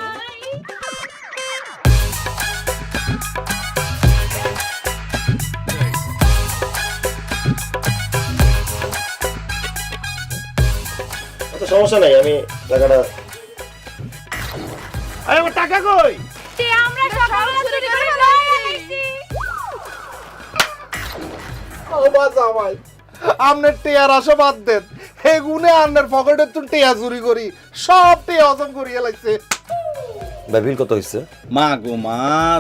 আচ্ছা সমস্যা নাই, আমি টাকাটা আরে আমার টাকা কই? আমরা সকালে চুরি করে লইছি। ওবা জামাই আমনের টিয়ার আসো বাদ দেন, হে গুনে আন্নার পকেটে তুই টিয়া চুরি করি সব টিয়া হজম করিয়ে লাগছে। ভাই বিল কত হইছে? মা গো মা,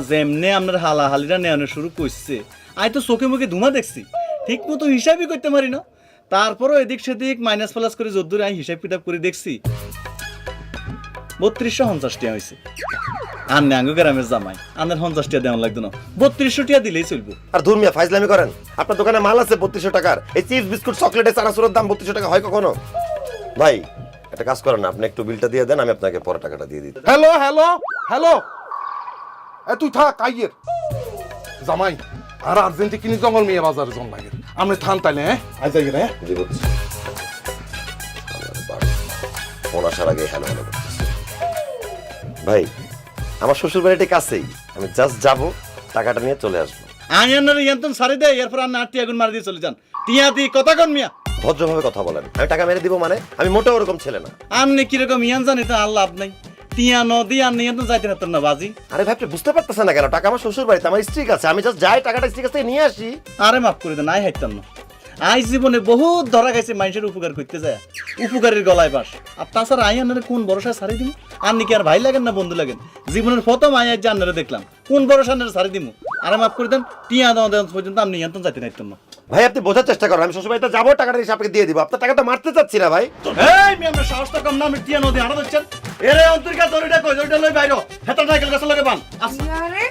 যেমনে আপনার হালাহালিরা নেওয়ানো শুরু করছে আই তো চোখে মুখে ধুমা দেখছি, ঠিক মতো হিসাবই করতে পারি না। তারপরও এদিক সেদিক মাইনাস প্লাস করে যদ্দূর আমি হিসাব কিতাব করে দেখছি 3250 টাকা হয়েছে। আর ন্যাঙ্গ গ্রামের জামাই আন্দার 50 টাকা দেওয়া লাগতো না, 3200 টাকা দিলেই চলবো। আর ধুর মিয়া ফাইজলামি করেন, আপনার দোকানে মাল আছে 3200 টাকার, এই চিপস বিস্কুট চকলেটের চানাচুরের দাম 3200 টাকা হয় কখনো? ভাই একটা কাজ করেন, আপনি একটু বিলটা দিয়ে দেন, আমি আপনাকে পরে টাকাটা দিয়ে দিই। হ্যালো হ্যালো হ্যালো এ তুই থাক আইয়ের জামাই আর আর্জেন্টি কিনি জঙ্গল মেয়ে বাজারে জন লাগে আপনি থান তাইলে হ্যাঁ আই যাই রে। জি বুঝছি। ফোন আসার আগে হ্যালো হ্যালো করতেছি। ভাই আমার শ্বশুর বাড়িটা কাছেই, আমি জাস্ট যাবো, টাকাটা নিয়ে চলে আসবো। আমি আপনার ইয়ান্তন সারি দেয়, এরপর আপনি 8 টাকা গুণ মারি দিয়ে চলে যান। টিয়া দি কথা কন মিয়া, ভদ্রভাবে কথা বলেন, আমি টাকা মেরে দিব মানে? আমি মোটেও ওরকম ছেলে না। আপনি কিরকম ইয়ান জানি তো আর লাভ নাই, টিয়া নদী আপনি ইয়ান্তন যাইতে পারতেন না বাজি। আরে ভাই আপনি বুঝতে পারতেছেন না কেন? টাকা আমার শ্বশুর বাড়িতে, আমার স্ত্রীর কাছে, আমি জাস্ট যাই টাকাটা স্ত্রীর কাছ থেকে নিয়ে আসি। আরে মাফ করে দেন, আই হাইতাম না। আই জীবনে বহুত ধরা খাইছে মানুষের উপকার করতে যায়, উপকারের গলায় বাস। আর তাছাড়া আই আন্নারে কোন ভরসা ছাড়ি দিমু? আপনি কি আর ভাই লাগেন না বন্ধু লাগেন? জীবনের প্রথম আই আজ আন্নারে দেখলাম, কোন ভরসা আন্নারে ছাড়ি দিমু? আরে মাফ করে দেন, টিয়া দেওয়া দেওয়া পর্যন্ত আপনি ইয়ান্তন যাইতে নাইতাম না। ভাই আপনি বোঝার চেষ্টা করেন, আমি শ্বশুর বাড়িতে যাবো, টাকাটা এসে আপনাকে দিয়ে দিব। আপনার টাকাটা মারতে চাচ্ছি না ভাই। এই মি আমরা সাহসটা কম না, আমি টিয়া নদী হাঁটা দিচ্ছেন। এরে অন্তর্কা দড়িটা কই, দড়িটা লই বাইরো, হেতা সাইকেল গাছ লাগে বান। আরে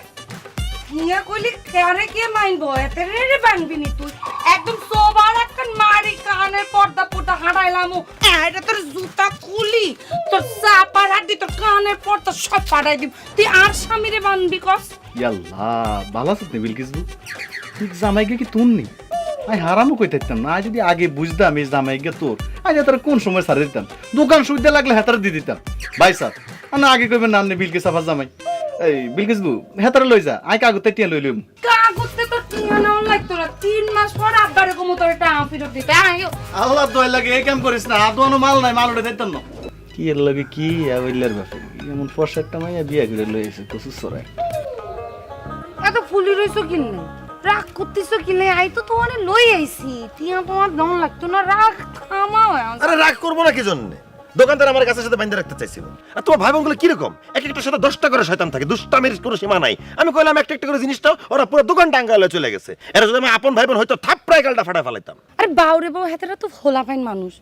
কিয়া কইলি কারে কে মাইনবো এতে রে বানবি নি তুই একদম সোবার একটা মারি কানের পর্দা পুটা হারাইলামু এটা তোর জুতা খুলি তোর চাপার হাড্ডি তোর কানের পর্দা সব ফাটাই দিব তুই আর স্বামীরে বানবি কস ইয়াল্লাহ বালা সুত বিলকিস বু, ঠিক জামাইকে কি তুননি? আমি হারামও কই থাকতাম না। আজ যদি আগে বুঝতাম এই জামাই গে তোর, আজ তার কোন সময় ছাড়ে দিতাম, দোকান সুবিধা লাগলে হেতারে দিয়ে দিতাম। ভাই স্যার না আগে কইবেন না আপনি বিলকিস আফার জামাই। এই বিলকিস বউ হেতারে লই যা, আই কাগজে টিয়া লই লইম। কাগজে তো টিয়া নেওয়া লাগতো না, 3 মাস পর আব্বারে কমো তোর টাকা ফেরত দিতে। আল্লাহ দয় লাগে এই কাম করিস না, আদোয়ানো মাল নাই, মাল উঠে দিতাম না। কি এর লাগে কি আইলার ব্যাপার, এমন ফর্সা একটা মাইয়া বিয়া করে লই এসে কসুস সরাই। এত ফুলি রইছো কিনলে, রাগ করতেছো কিনলে, আই তো তোমারে লই আইছি, টিয়া তোমার দম লাগতো না, রাগ থামাও। আরে রাগ করবো না কি জন্য? দোকানদার আমার কাছে সাথে বাইন্ধে রাখতে চাইছিল। আর তোমার ভাই বোনগুলো কিরকম, এক একটার সাথে 10টা করে শয়তান থাকে, দুষ্টামির কোনো সীমা নাই। আমি কইলাম একটা একটা করে জিনিসটাও, ওরা পুরো দোকান টাঙ্গালে চলে গেছে। এরা যদি আমি আপন ভাই বোন হয়তো থাপড়ায় গালটা ফাটায় ফেলাইতাম। আরে বাউরে বাউ, হেতারা তো ফোলা পাইন মানুষ,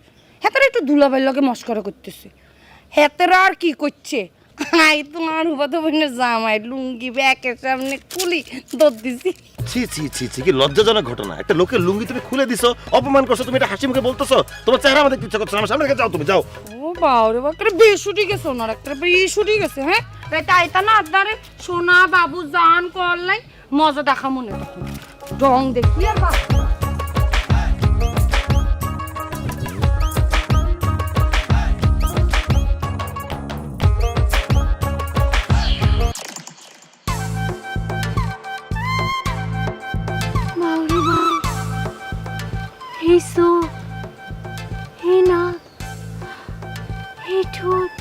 হেতারা একটু দুলাবাইর লগে মস্করা করতেছে। হেতারা আর কি করছে, আই তোমার হুবাতো বোনের জামাই লুঙ্গি ব্যাকের সামনে খুলি দৌড় দিছি। ছি ছি ছি ছি, কি লজ্জাজনক ঘটনা। একটা লোকের লুঙ্গি তুমি খুলে দিছো, অপমান করছো, তুমি এটা হাসি মুখে বলতেছো, তোমার চেহারা আমাদের ইচ্ছা করছে না। আমার সামনে থেকে যাও, তুমি যাও। ও বাউরে বাউ, করে বেশ উঠে গেছে, ওনার একটা বেশ উঠে গেছে। হ্যাঁ রাইতে আইতা না আদারে সোনা বাবু জান করলাই মজা দেখা মনে তখন রং দেখি আর বাবা। Hey so, hey na, hey ঠোঁট,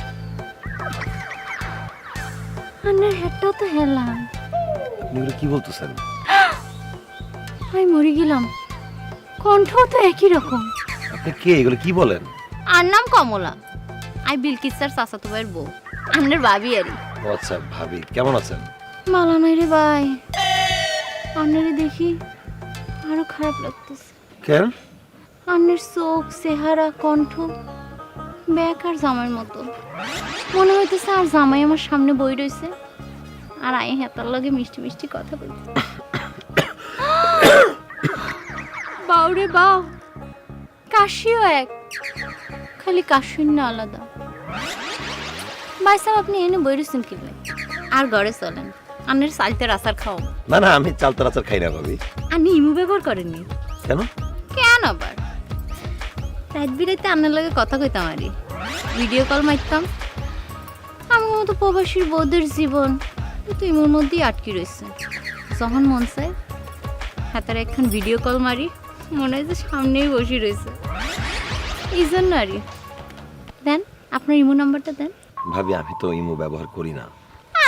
আন্নার হেডটাও তো হেলাম। এগুলো কি বলতেছেন? আমি মরে গেলাম, কণ্ঠও তো একই রকম। আপনি কে, এগুলো কি বলেন? আর নাম কমলা, আই বিলকিসার চাচাতো ভাইয়ের বউ, আন্নার ভাবি আরি। ও আচ্ছা, ভাবি কেমন আছেন? মালা নাই রে ভাই, আন্নারে দেখি আরো খারাপ লাগতেছে। কেন? আন্নের চোখ, চেহারা, কণ্ঠ ব্যাক আর জামাইয়ের মতো। মনে হইতেছে আর জামাই আমার সামনে বই রয়েছে, আর আই হেতার লগে মিষ্টি মিষ্টি কথা বলতে। বাউরে বাউ, কাশিও এক, খালি কাশির না আলাদা। ভাই সাহেব আপনি এনে বই রয়েছেন কি ভাই? আর ঘরে চলেন, আন্নের সালতের আচার খাও। না না, আমি চালতার আচার খাই না ভাবি। আর ইমু ব্যবহার করেননি কেন? কেন আবার? রাত বিরাইতে আন্নার লগে কথা কইতাম, আরি ভিডিও কল মারতাম। আমার মতো প্রবাসীর বউদের জীবন কিন্তু ইমুর মধ্যেই আটকে রয়েছে। যখন মন চায় হাতার একখান ভিডিও কল মারি, মনে হয় যে সামনেই বসে রয়েছে। এই জন্য আরি দেন আপনার ইমো নাম্বারটা দেন। ভাবি আমি তো ইমো ব্যবহার করি না।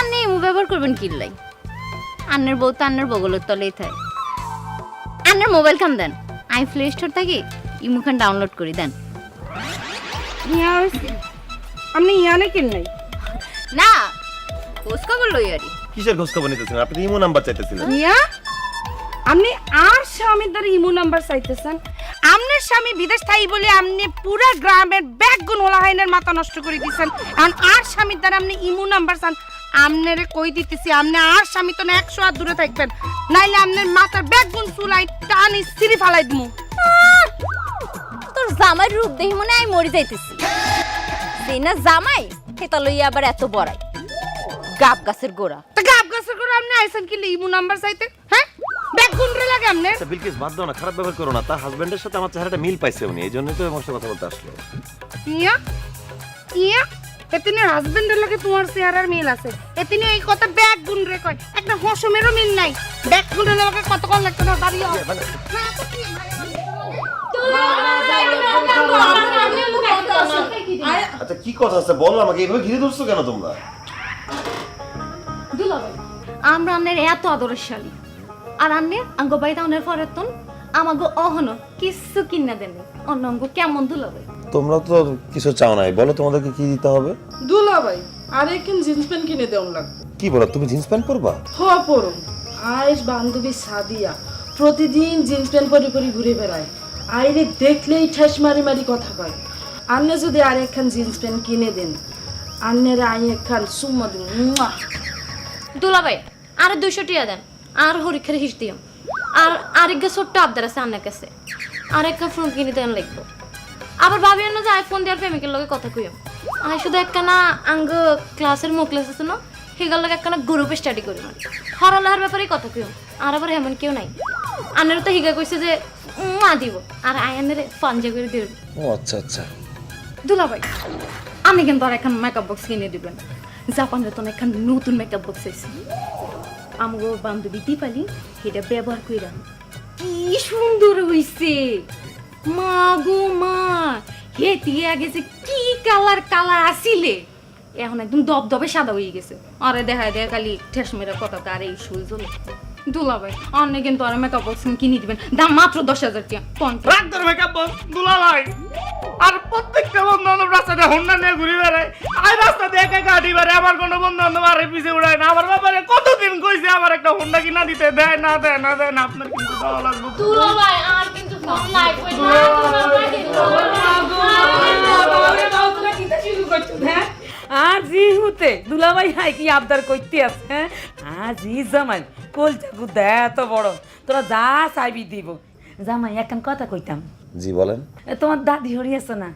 আপনি ইমো ব্যবহার করবেন কি লাই? আন্নার বউ তো আন্নার বগলের তলেই থাকে। আন্নার মোবাইল খান দেন, আই প্লে স্টোর থেকে ইমো খান ডাউনলোড করে দেন। আপনি ইয়ানে কিনলাই না খোঁজ খবর লই আরি। কিসের খোঁজ খবর নিতেছিলেন? আপনি ইমো নাম্বার চাইতেছিলেন। মিয়া আপনি আর স্বামীর দ্বারা ইমো নাম্বার চাইতেছেন? আপনার স্বামী বিদেশ থাই বলে আপনি পুরো গ্রামের ব্যাগগুন ওলা হাইনের মাথা নষ্ট করে দিচ্ছেন। এখন আর স্বামীর দ্বারা আপনি ইমো নাম্বার চান? আপনারে কই দিতেছি, আপনি আর স্বামী তো না 100 হাত দূরে থাকবেন, নাইলে আপনার মাথার ব্যাগগুন চুলাই টানি সিঁড়ি ফালাই দিমু। তোর জামাইয়ের রূপ দেখি মনে আমি মরে যাইতেছি। সেই না জামাই হেতা লইয়া আবার এত বড়াই গাব গাছের গোড়া। তা গাব গাছের করে আপনি আইছেন কি ইমো নাম্বার চাইতে? হ্যাঁ ব্যাগগুন রে লাগে আপনি। আচ্ছা বিলকিস বাদ দাও না, খারাপ ব্যবহার করো না। তার হাজবেন্ডের সাথে আমার চেহারাটা মিল পাইছে উনি, এই জন্যই তো আমার সাথে কথা বলতে আসলো। ইয়া ইয়া এতিনের হাজবেন্ডের লাগে তোমার চেহারার মিল আছে, এতিনে এই কথা ব্যাগ গুণ রে কয়, একটা হসমেরও মিল নাই। ব্যাগ গুণের লাগে কত কল লাগতো না দাঁড়িয়ে। আচ্ছা কি কথা আছে বলো আমাকে, এভাবে ঘিরে ধরছো কেন তোমরা? দুলাভাই আমরা আন্নের এত আদরের শালী, আর আন্নের আঙ্গ বাইদা অনের পরেতন আমাগো অহনো কিছু কিনা দেন অন্য অঙ্গ কেমন দুলাভাই? তোমরা তো কিছু চাও নাই, বলো তোমাদেরকে কি দিতে হবে? দুলাভাই আর একদিন জিন্স প্যান্ট কিনে দেওয়ান লাগবে। কি বলো, তুমি জিন্স প্যান্ট পরবা? হ পরুন। আয়ের বান্ধবী সাদিয়া প্রতিদিন জিন্স প্যান্ট পরে পরে ঘুরে বেড়ায়, আইরে দেখলেই ঠেস মারি মারি কথা কয়। আন্নে যদি আর একখান জিন্স প্যান্ট কিনে দেন, আন্নের আই একখান সুম্মা দিন। দুলাভাই আর 200 টাকা দেন, আর হরিক্ষার হিস দিও। আর আরেক ছোট্ট আবদার আছে আন্নার কাছে, আর একটা ফোন কিনে দেন লাগবো। আবার ভাবি না যে আইফোন দেওয়ার প্রেমিকের লগে কথা কইও। আই শুধু একখানা আঙ্গ ক্লাসের মুখ ক্লাস আছে না, সেগুলোর লগে একখানা গ্রুপে স্টাডি করি, মানে হরলাহার ব্যাপারেই কথা কইও। আর আবার এমন কেউ নাই আন্নার তো হিগা কইছে যে মা দিব আর আয়ানের পাঞ্জা করে দিব। ও আচ্ছা আচ্ছা। দুলাভাই আমি কিন্তু আর এখন মেকআপ বক্স কিনে দিবেন। জাপানের তো এখন নতুন মেকআপ বক্স আছে আমগো বান্ধবী দীপালি এটা ব্যবহার কইরা কি সুন্দর হইছে। মা গো মা হেতি আগে যে কি কালার কালার আসিলে এখন একদম দবদবে সাদা হয়ে গেছে। আরে দেখা খালি ঠেস মেরা কথা আর এই সুই জ্বলে। দুলাভাই অন্য কিন্তু আর মেকআপ বক্স কিনে দিবেন, দাম মাত্র 10,000 টাকা। রাখ তোর মেকআপ বক্স দুলাভাই। আর প্রত্যেকটা বন্ধু বান্ধব রাস্তাতে হুন্ডা নিয়ে ঘুরে বেড়ায়, আর রাস্তা দিয়ে একা গাড়ি বেড়ায়। আমার কোনো বন্ধু বান্ধব আর পিছিয়ে উড়ায় না। আমার ব্যাপারে কতদিন কইছে আমার একটা হুন্ডা কিনা দিতে, দেয় না দেয় না দেয় না। আপনার কিন্তু দেওয়া লাগবে দুলাভাই আর কিন্তু ফোন নাই কই না দুলাভাই। আর জি হতে দুলাভাই হাই কি আবদার করতে আছে হ্যাঁ? আর জি জামাই কলচা গুদা এত বড়, তোরা যা চাইবি দিব। জামাই একখান কথা কইতাম। জি বলেন। তোমার দাদি হরি আছে না,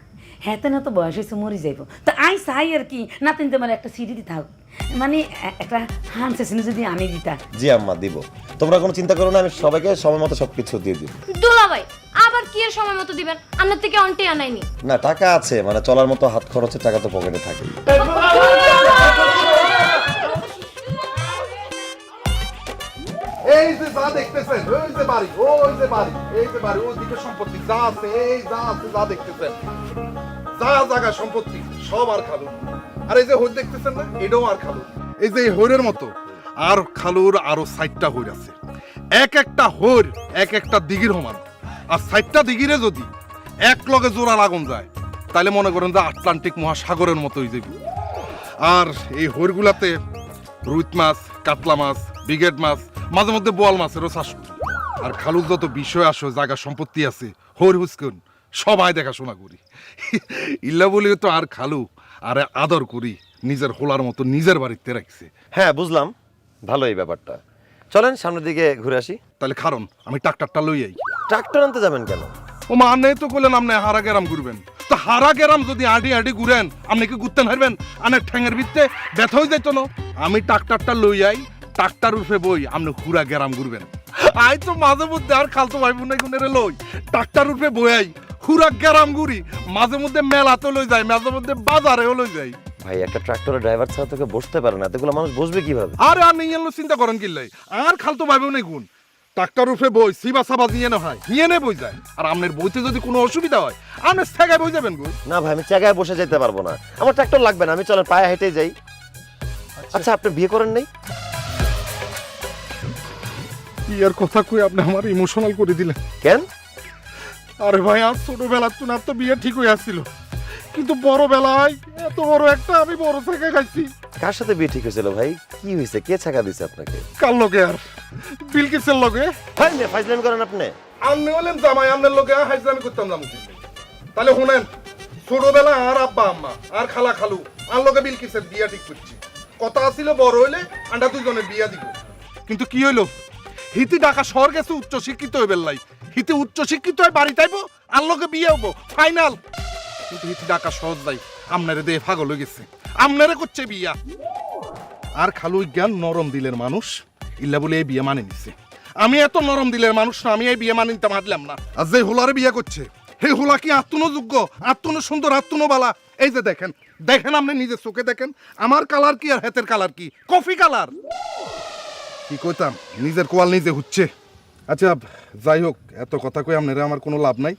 হ্যাঁ না তো বয়স হয়েছে মরি যাইব, তো আই চাই আর কি নাতিন তোমার একটা সিঁড়ি দিতে থাক, মানে একটা হানসেসিনে যদি আনি দিতা। জি আম্মা দিব, তোমরা কোনো চিন্তা করো না, আমি সবাইকে সময় মতো সবকিছু দিয়ে দিব। দুলাভাই আবার কি এর সময় মতো দিবেন? আপনার থেকে অন্টে আনাইনি। না টাকা আছে, মানে চলার মতো হাত খরচের টাকা তো পকেটে থাকে। এই যে যা দেখতেছেন, ওই যে বাড়ি, ওই যে বাড়ি, এই যে বাড়ি, ওই দিকে সম্পত্তি যা আছে, এই যা আছে, যা দেখতেছেন, যা জায়গা সম্পত্তি সব আর খালু। আর এই যে হইর দেখতেছেন না, এটাও আর খালু। এই যে হইরের মতো আর খালুর আরো 60টা হইর আছে। এক একটা হইর এক একটা দিঘির সমান। আর 60টা দিঘিরে যদি এক লগে জোড়া লাগুন যায়, তাহলে মনে করেন যে আটলান্টিক মহাসাগরের মতো হয়ে যাবে। আর এই হইরগুলাতে রুইত মাছ, কাতলা মাছ, ব্রিগেড মাছ, মাঝে মধ্যে বোয়াল মাছেরও চাষ করি। আর খালুর যত বিষয় আসে, জায়গা সম্পত্তি আছে, হর হুসকুন সবাই দেখাশোনা করি। ইল্লা বলি তো আর খালু আরে আদর করি, নিজের হোলার মতো নিজের বাড়িতে রাখছে। হ্যাঁ বুঝলাম, ভালো এই ব্যাপারটা। চলেন সামনের দিকে ঘুরে আসি। তাহলে কারণ আমি ট্রাক্টরটা লই আই। ট্রাক্টর আনতে যাবেন কেন? ও মা নেই তো কইলেন আপনি হারা গেরাম ঘুরবেন, তো হারা গেরাম যদি আডি আডি ঘুরেন আপনি কি ঘুরতে হারবেন? আনে ঠ্যাঙের ভিত্তে ব্যথা হয়ে যাইতো না। আমি ট্রাক্টরটা লই আই, ট্রাক্টর উঠে বই আপনি হুরা গেরাম ঘুরবেন। আই তো মাঝে মধ্যে আর খালতো ভাই বোন গুনেরে লই ট্রাক্টর উঠে বই আই, হুরা গেরাম ঘুরি। মাঝে মধ্যে মেলাতে লই যাই, মাঝে মধ্যে বাজারেও লই যাই। ভাই একটা ট্রাক্টরের ড্রাইভার ছাড়া তোকে বসতে পারে না, এতগুলো মানুষ বসবে কিভাবে? আরে আর নিয়ে চিন্তা করেন কিল্লাই, আর খালতো ভাই বোন গুণ ট্রাক্টর উঠে বই সিবা সাবা নিয়ে না হয়, নিয়ে নে বই যায়। আর আপনার বইতে যদি কোনো অসুবিধা হয় আপনি জায়গায় বই যাবেন গো। না ভাই আমি জায়গায় বসে যেতে পারবো না, আমার ট্রাক্টর লাগবে না, আমি চলেন পায়ে হেঁটে যাই। আচ্ছা আপনি বিয়ে করেন নাই? কি আর কথা কই আপনি আমার ইমোশনাল করে দিলেন কেন? আরে ভাই আর ছোটবেলা তো বিয়ে ঠিক হয়ে আসছিল, কিন্তু বড় বেলায় এত বড় একটা আমি বড় থেকে খাইছি। কার সাথে বিয়ে ঠিক হয়েছিল ভাই? কি হয়েছে? কে ছাকা দিছে আপনাকে? কার লগে? আর বিলকিসের লগে। ভাই না ফাইজলামি করেন আপনি। আমনে হলেন জামাই, আমনের লগে হাইজলামি করতাম না মুখে। তাহলে শুনেন, ছোটবেলা আর আব্বা আম্মা আর খালা খালু আর লগে বিলকিসের বিয়া ঠিক করছি। কথা ছিল বড় হইলে আন্ডা দুজনের বিয়া দিব। কিন্তু কি হইলো, হিতি ঢাকা শহর গেছে উচ্চ শিক্ষিত হয়ে বেললাই, হিতি উচ্চ শিক্ষিত হয়ে বাড়ি তাইবো আর লগে বিয়ে হবো ফাইনাল। কিন্তু হিতি ঢাকা শহর যাই আমনারে দিয়ে পাগল হয়ে গেছে, আমনারে করছে বিয়া। আর খালু জ্ঞান নরম দিলের মানুষ, ইল্লা বলে এই বিয়ে মানে নিছে। আমি এত নরম দিলের মানুষ না, আমি এই বিয়ে মানে নিতে পারলাম না। আর যে হোলারে বিয়ে করছে হে হোলা কি আত্মনো যোগ্য, আত্মনো সুন্দর, আত্মনো বালা? এই যে দেখেন, দেখেন আপনি নিজের চোখে দেখেন, আমার কালার কি আর হেতের কালার কি? Coffee colour. কি কইতাম, নিজের কোয়াল নিজে হচ্ছে। আচ্ছা যাই হোক, এত কথা কই আপনারা আমার কোনো লাভ নাই।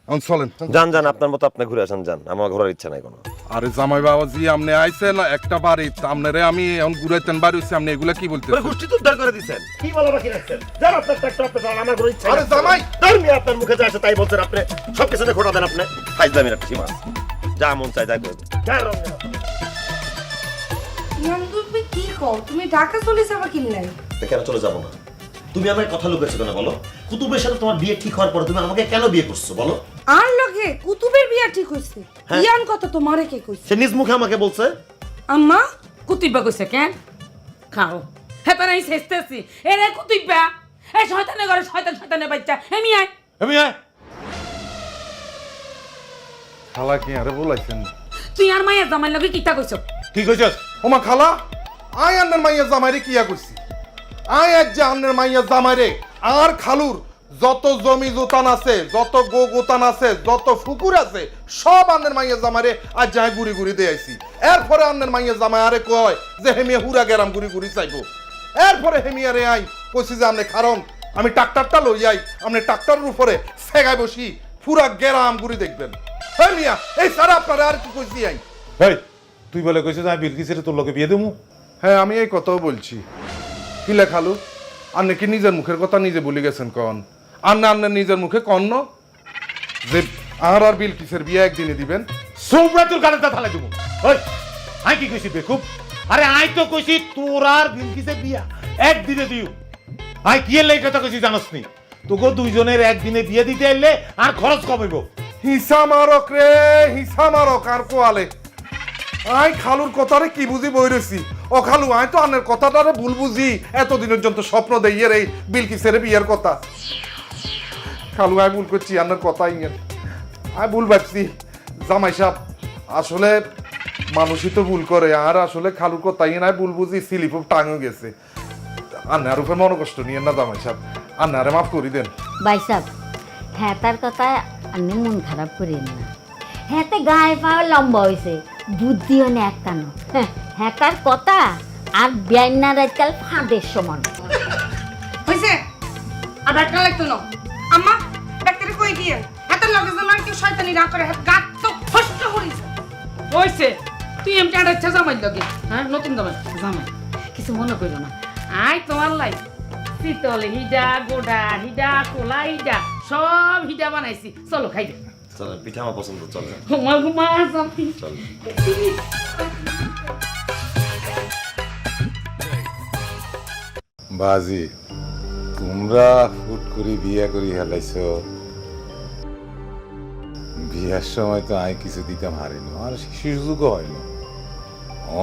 এখন চলেন যান যান, আপনার মতো আপনি ঘুরে আসেন, যান, আমার ঘোরার ইচ্ছা নাই কোনো। আরে জামাই বাবাজি আপনি আইছেন একটা বাড়ি, আপনারে আমি এখন ঘুরাইতেন বাড়ি হইছে, আপনি এগুলা কি বলতেছেন? গোষ্ঠী তো উদ্ধার করে দিবেন, কি বলা বাকি রাখছেন? যান আপনার ট্রাক্টর আপনি চালান, আমার ঘোরার ইচ্ছা নাই। আরে জামাই ধর্মী আপনার মুখে যা আসে তাই বলছেন আপনি, সব কিছুতে খোটা দেন আপনি। ফাইজলামি রাখছি মাছ, যা মন চাই তাই করবেন। যান রং তুমি কি কও? তুমি ঢাকা চলে যাবা কিনলাই? কেন চলে যাবো না? তুমি আমাকে কথা লুকেছো কেন বলো? কুতুবের সাথে তোমার বিয়ে ঠিক হওয়ার পর তুমি আমাকে কেন বিয়ে করছো বলো? আর লগে কুতুবের বিয়া ঠিক হইছে। ইয়ান কথা তোমারে কে কইছে? সে নিজ মুখে আমাকে বলছে। আম্মা কুতিবা কইছে কেন? খাও হেতা নাই শেষতেছি। এরে কুতিবা, এই শয়তানের ঘরে শয়তান, শয়তানের বাচ্চা। এমি আয়, আমি আয়। খালা কি আরে বলাইছেন? তুই আর মায়ের জামাই লগে কিতা কইছ? কি কইছস? ওমা খালা, আয় আন্নের মাইয়া জামাইরে কিয়া কইছি? আয় আজ যে আন্নের মাইয়া জামাইরে আর খালুর যত জমি জোতান আছে, যত গো গোতান আছে, যত ফুকুর আছে, সব আন্নের মাইয়া জামারে আজ যাই গুড়ি গুড়ি দিয়ে আইছি। এরপরে আন্নের মাইয়া জামাই আরে কয় যে হেমিয়া হুরা গেরাম গুড়ি গুড়ি চাইবো। এরপরে হেমিয়ারে আই কইছি যে আপনি কারণ আমি ট্রাক্টরটা লই যাই, আপনি ট্রাক্টরের উপরে সেগায় বসি পুরা গেরাম গুড়ি দেখবেন। হেমিয়া এই সারা আপনারা আর কি কইছি আই? এই তুই বলে কইছিস আমি বিলকিসের তোর লোকে বিয়ে দেবো? হ্যাঁ আমি এই কথাও বলছি। কিলে খালু আপনি কি নিজের মুখের কথা নিজে বলে গেছেন কন? আন্নার নিজের মুখে কন্ন যে আর বিলকিসের বিয়ে একদিনে দিবেন? সোমরা তোর গাড়িটা থালে দেবো। ওই আই কি কইছি বেকুব? আরে আই তো কইছি তোর আর বিলকিসের বিয়া একদিনে দিও। আই কি এর লাগি কথা কইছি জানোস নি? তোকে দুইজনের একদিনে বিয়ে দিতে এলে আর খরচ কমাইব। হিসা মারক রে, হিসা মারক আর কোয়ালে। আই খালুর কথারে কি বুঝি বই রয়েছি। ও খালু আই তো আনের কথাটারে ভুল বুঝি, এতদিনের জন্য স্বপ্ন দেইয়ের এই বিলকিসের বিয়ের কথা। খালু আই ভুল করছি, আনের কথা ইয়ের আই ভুল ভাবছি। জামাই সাহেব আসলে মানুষই তো ভুল করে, আর আসলে খালুর কথা ইয়ে নাই ভুল বুঝি, স্লিপ অফ টাং হয়ে গেছে। আন্নার উপর মনে কষ্ট নিয়েন না জামাই সাহেব, আন্নারে মাফ করি দেন। বাইসাব হ্যাঁ তার কথা আপনি মন খারাপ করেন না। হ্যাঁতে গায়ে পাওয়া লম্বা হয়েছে, বুদ্ধি অনেক একটানো। হ্যাঁ তার কথা আর ব্যান্নার আজকাল ফাঁদের সমান। হয়েছে আর ব্যাগটা লাগতো না। আম্মা ব্যাগটারে কই দিয়ে এত লগে যেন আর কেউ শয়তানি না করে, গাত তো ফষ্ট করিস। হইছে তুই এমটা আড়াচ্ছা জামাই লগে, হ্যাঁ নতুন জামাই জামাই কিছু মনে করো না। আই তোমার লাই শীতল হিডা গোডা হিডা কোলা হিডা সব হিডা বানাইছি, চলো খাই দে। চলেন, পিঠা আমার পছন্দ, চলেন ঘুমা ঘুমা জামাই। চলেন। বাজি তোমরা হুট করে বিয়া করি হেলাইছ। বিয়ার সময় তো আই কিছু দিতাম হারিনি, আর সুযোগও হয়নি।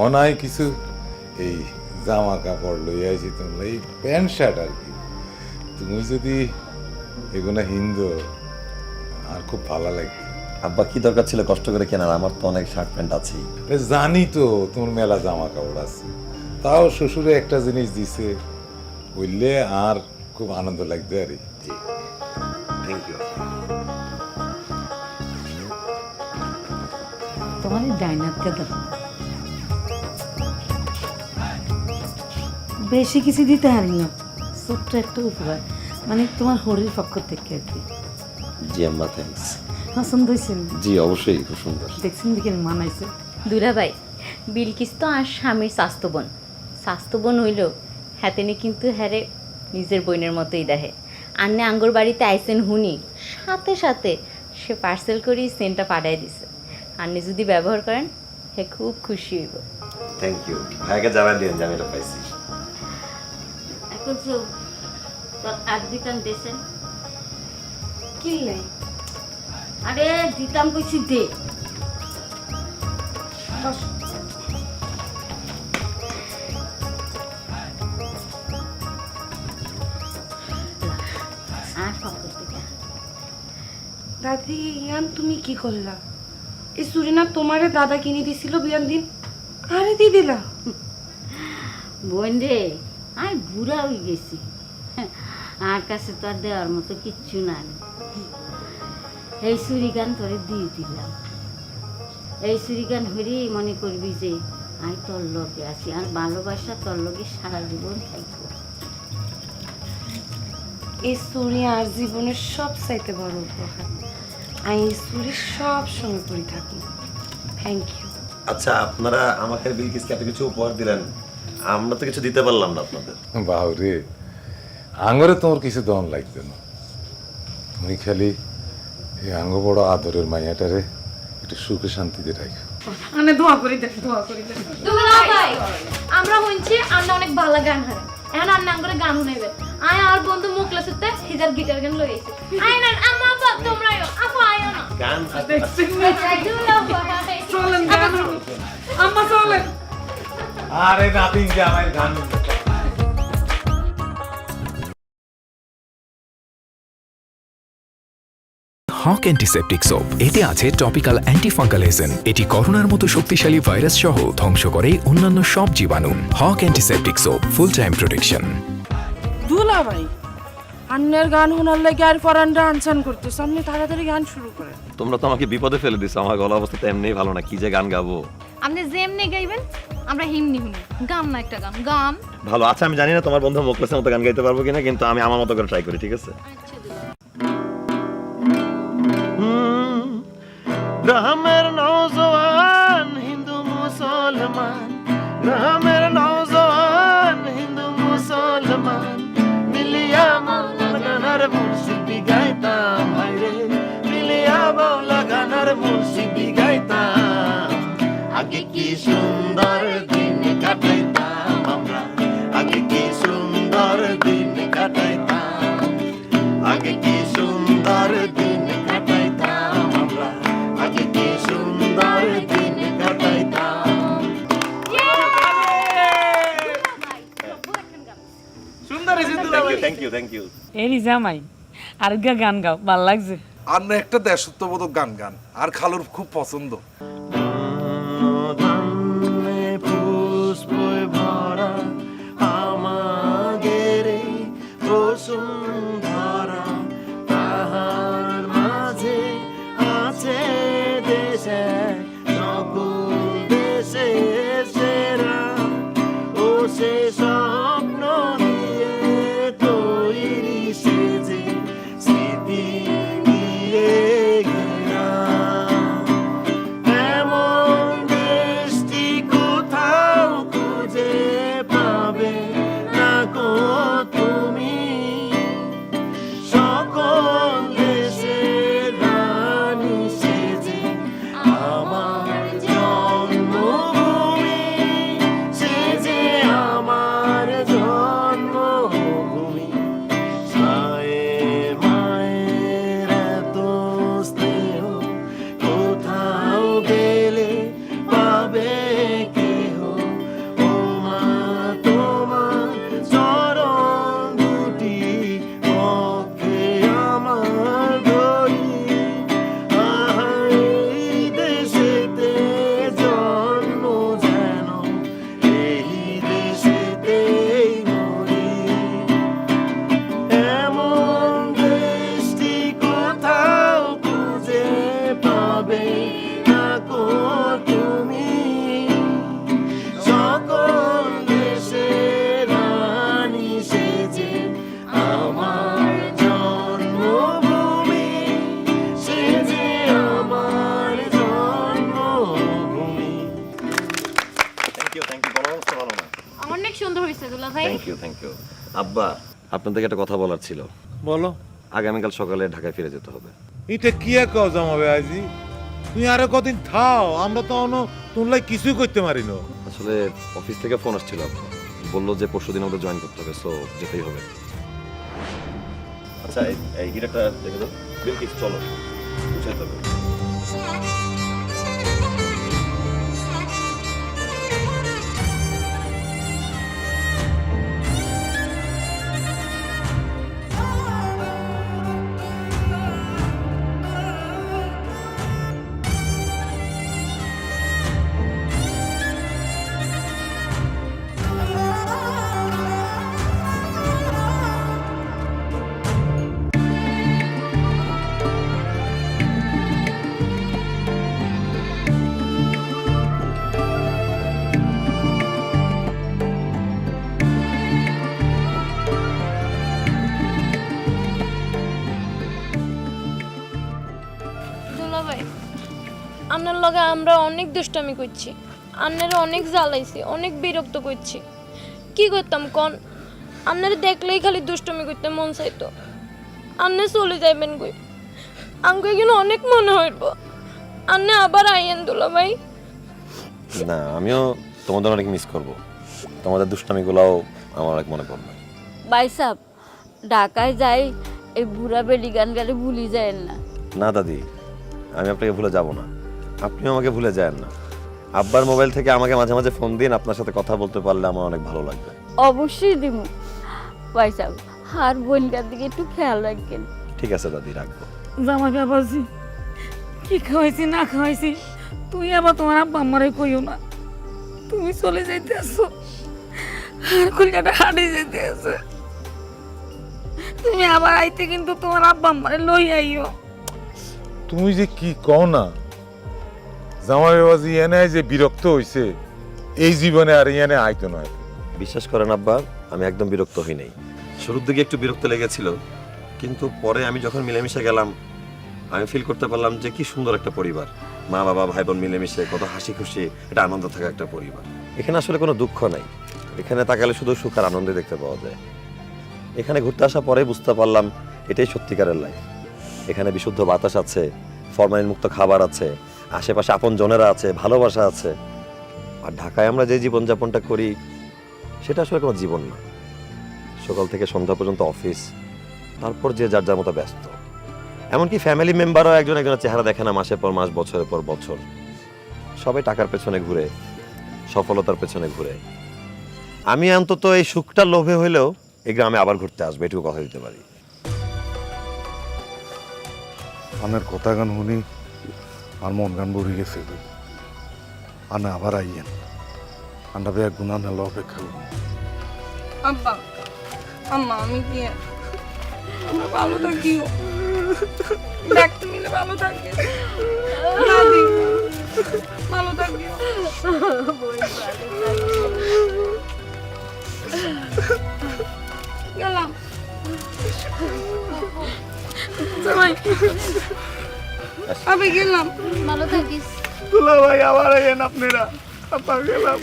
অনাই কিছু এই জামা কাপড় লই আইছি, তোমরা এই প্যান্ট শার্ট আর কি। তুমি যদি এগুলো হিন্দু আর খুব ভালো লাগবে। আব্বা কি দরকার ছিল কষ্ট করে কেনার? আমার তো অনেক শার্ট প্যান্ট আছেই। জানি তো তোমার মেলা জামা কাপড় আছে, তাও শ্বশুরে একটা জিনিস দিছে বললে আর খুব আনন্দ লাগবে আর কি। জি থ্যাংক ইউ। তোমার ডাইনারকে দাও, বেশি কিছু দিতে হারি না, ছোট্ট একটা উপহার, মানে তোমার হরির পক্ষ থেকে আর কি। জি আম্মা থ্যাঙ্কস। পছন্দ হয়েছে? জি অবশ্যই, খুব সুন্দর। দেখছেন দেখে মানাইছে। দুলাভাই বিলকিস তো আর স্বামীর স্বাস্থ্যবন, স্বাস্থ্যবন হইল হাতেনে কিন্তু হ্যারে নিজের বোনের মতোই দেখে। আন্নে আঙ্গুর বাড়িতে আইসেন হুনি, সাথে সাথে সে পার্সেল করি সেন্টটা পাঠাই দিছে। আন্নে যদি ব্যবহার করেন হে খুব খুশি হইব। Thank you. ভাইকে জানাই দিন যে আমি এটা পাইছি। এখন তোর আর দিতাম দেশেন কি লাই আরে দিতাম কইছি দে। আর পক্ষ থেকে দাদি ইয়ান তুমি কি করলা? এই চুড়ি না তোমারে দাদা কিনে দিছিল বিয়ার দিন, আরে দি দিলা। বোন রে আমি বুড়া হয়ে গেছি, আর কাছে তো আর দেওয়ার মতো কিচ্ছু নাই। এই চুরিগান তোরে দিয়ে দিলাম, এই চুরিগান হরেই মনে করবি যে আমি তোর লগে আছি, আর ভালোবাসা তোর লগে সারা জীবন থাকবো। এই চুড়ি আর জীবনের সব চাইতে বড় উপহার। আমি এই চুড়ি সব সময় পরে থাকি। Thank you. আচ্ছা আপনারা আমাকে বিলকিসকে এত কিছু উপহার দিলেন, আমরা তো কিছু দিতে পারলাম না আপনাদের। বাহুরে আঙ্গরে তোমার কিছু দন লাগবে না, তুমি খালি এই আঙ্গ বড় আদরের মাইয়াটারে একটু সুখে শান্তিতে রাখো। মানে দোয়া করি দেন, দোয়া করি দেন। দুলাভাই আমরা শুনছি আন্না অনেক ভালো গান হারে, এখন আন্না করে গান শুনাইবে। আয় আর বন্ধু মুখলেসতে হিজার গিটার গান লই আইছে। আয় না আম্মা আপা তোমরাও আপু আয়ো না। গান দেখছেন দুলাভাই চলেন গান আম্মা চলেন। আরে নাতিন যে আমার গান হক অ্যান্টিসেপটিক সোপ, এতে আছে টপিক্যাল অ্যান্টিফাঙ্গাল এজেন্ট। এটি করোনার মতো শক্তিশালী ভাইরাস সহ ধ্বংস করে অন্যান্য সব জীবাণু। হক antiseptic soap, full time protection. দুলাভাই আন্নের গান শোনার লাগে আর ফরানরা আনসান করতেছে, আপনি তাড়াতাড়ি গান শুরু করেন। তোমরা তো আমাকে বিপদে ফেলে দিছো, আমার গলা অবস্থা তো এমনিই ভালো না, কি যে গান গাবো। আপনি যেমনি গাইবেন আমরা হিমনি শুনি, গান না একটা গান গান। ভালো, আচ্ছা আমি জানি না তোমার বন্ধু মোকলেসের মতো গান গাইতে পারবো কিনা, কিন্তু আমি আমার মতো করে ট্রাই করি, ঠিক আছে? গ্রামের নওজওয়ান হিন্দু মুসলমান, গ্রামের নওজওয়ান হিন্দু মুসলমান, মিলিয়া মাওলা গানার মুর্শিদি গাইতাম, ভাইরে মিলিয়া মাওলা গানার মুর্শিদি গাইতাম। আগে কি সুন্দর দিন কাটাইতাম আমরা, আগে কি সুন্দর দিন কাটাইতাম, আগে কি সুন্দর দিন কাটাইতাম আমরা, আগে কি সুন্দর দিন কাটাইতাম। Thank you thank you. এরি জামাই আর গান গাও, ভাল লাগছে। আর না একটা দেশত্ববোধক গান গান, আর খালুর খুব পছন্দ। পুষ্পে ভরা আমাদের বসুন্ধরা, তাহার মাঝে আছে দেশে সকল দেশে সেরা, ও সে স্বপ্ন দিয়ে তৈরি সেজে স্মৃতি দিয়ে ঘেরা। এমন দেশটি কোথাও খুঁজে পাবে না গো তুমি, সকল দেশের রানী সেজে আমার জন্মভূমি, সেজে আমার জন্মভূমি। মায়ের মায়ের এত স্নেহ কোথাও গেলে পাবে কেহ, ও মা তোমার চরণ দুটি পক্ষে আমার ধরি। আহা এই দেশেতে জন্ম যেন এই দেশেতেই মরি, এমন দেশটি কোথাও খুঁজে পাবে না গো তুমি, সকল দেশের রানী সেজে আমার জন্মভূমি, সেজে আমার জন্মভূমি। Thank you thank you. বড় অবস্থা ভালো না। অনেক সুন্দর হয়েছে দুলা ভাই। Thank you thank you. আব্বা, আপনাদেরকে একটা কথা বলার ছিল। বলো। আগামীকাল সকালে ঢাকায় ফিরে যেতে হবে। এটা কি এক জমাবে আজি, তুই আরো কদিন থাও, আমরা তো তোমরা কিছুই করতে পারি না। আসলে অফিস থেকে ফোন আসছিল, আব্বা বললো যে পরশুদিন আমাদের জয়েন করতে হবে, সো যেতেই হবে। আচ্ছা এই হিরাটা দেখে দাও। বিলকিস চলো, বুঝাইতে হবে। দুলা ভাই, আপনার লগে আমরা অনেক দুষ্টামি করছি, আপনারা অনেক জ্বালাইছি, অনেক বিরক্ত করছি। কি করতাম কোন? আপনারা দেখলেই খালি দুষ্টামি করতে মন চাইতো। আপনি চলে যাইবেন কই? আমাকে কিন্তু অনেক মনে হইব, আপনি আবার আইয়েন দুলা ভাই। না, আমিও তোমাদের অনেক মিস করব, তোমাদের দুষ্টামিগুলোও আমার অনেক মনে পড়বে। ভাই সাহেব, ঢাকায় যাই, এই বুড়া বেলি গান গালে ভুলি যায় না। না দাদি, আমি আপনাকে ভুলে যাব না, আপনিও আমাকে ভুলে যায়েন না। আব্বার মোবাইল থেকে আমাকে মাঝে মাঝে ফোন দিন, আপনার সাথে কথা বলতে পারলে আমার অনেক ভালো লাগবে। অবশ্যই দিব ভাই সাহেব, আর বোনকার দিকে একটু খেয়াল রাখবেন। ঠিক আছে দাদি, রাখবো। জামাই বাবাজি, কি খাওয়াইছি না খাওয়াইছি তুই আবার তোমার আব্বা আমারে কইও না। তুমি চলে যাইতে আসো আর কলকাতা হারিয়ে যেতে আছে। তুমি আবার আইতে কিন্তু তোমার আব্বা আমারে লই আইও। তুমি যে কি কও না, জামাই বাবাজি এনে যে বিরক্ত হইছে এই জীবনে আর এনে আইতো নয়। বিশ্বাস করেন আব্বা, আমি একদম বিরক্ত হই নাই। শুরুর দিকে একটু বিরক্ত লেগেছিল, কিন্তু পরে আমি যখন মিলেমিশে গেলাম আমি ফিল করতে পারলাম যে কি সুন্দর একটা পরিবার। মা বাবা ভাই বোন মিলেমিশে কত হাসি খুশি, এটা আনন্দ থাকা একটা পরিবার। এখানে আসলে কোনো দুঃখ নাই, এখানে তাকালে শুধু সুখ আর আনন্দে দেখতে পাওয়া যায়। এখানে ঘুরতে আসার পরে বুঝতে পারলাম এটাই সত্যিকারের লাইফ। এখানে বিশুদ্ধ বাতাস আছে, ফরমালিন মুক্ত খাবার আছে, আশেপাশে আপন জনেরা আছে, ভালোবাসা আছে। আর ঢাকায় আমরা যে জীবনযাপনটা করি সেটা আসলে কোনো জীবন না। সকাল থেকে সন্ধ্যা পর্যন্ত অফিস, তারপর যে যার যার মতো ব্যস্ত। এমনকি ফ্যামিলি মেম্বারও একজন একজনের চেহারা দেখে না মাসের পর মাস, বছরের পর বছর। সবাই টাকার পেছনে ঘুরে, সফলতার পেছনে ঘুরে। আমি অন্তত এই সুখটার লোভে হইলেও এই গ্রামে আবার ঘুরতে আসবো, এটুকু কথা দিতে পারি। আনের কথা গান শুনি আর মন গান ভরে গেছে। আনে আবার আইয়েন, আন্ডা বেয়া গুণা নেলা অপেক্ষা করুন। আব্বা আম্মা আমি কি আমরা ভালো থাকিও, দেখতে মিলে ভালো থাকি, দাদি ভালো থাকিও। গেলাম জামাই, আমি গেলাম। ভালো থাকিস। দুলা ভাই আবার আইয়েন আপনারা, আপা গেলাম।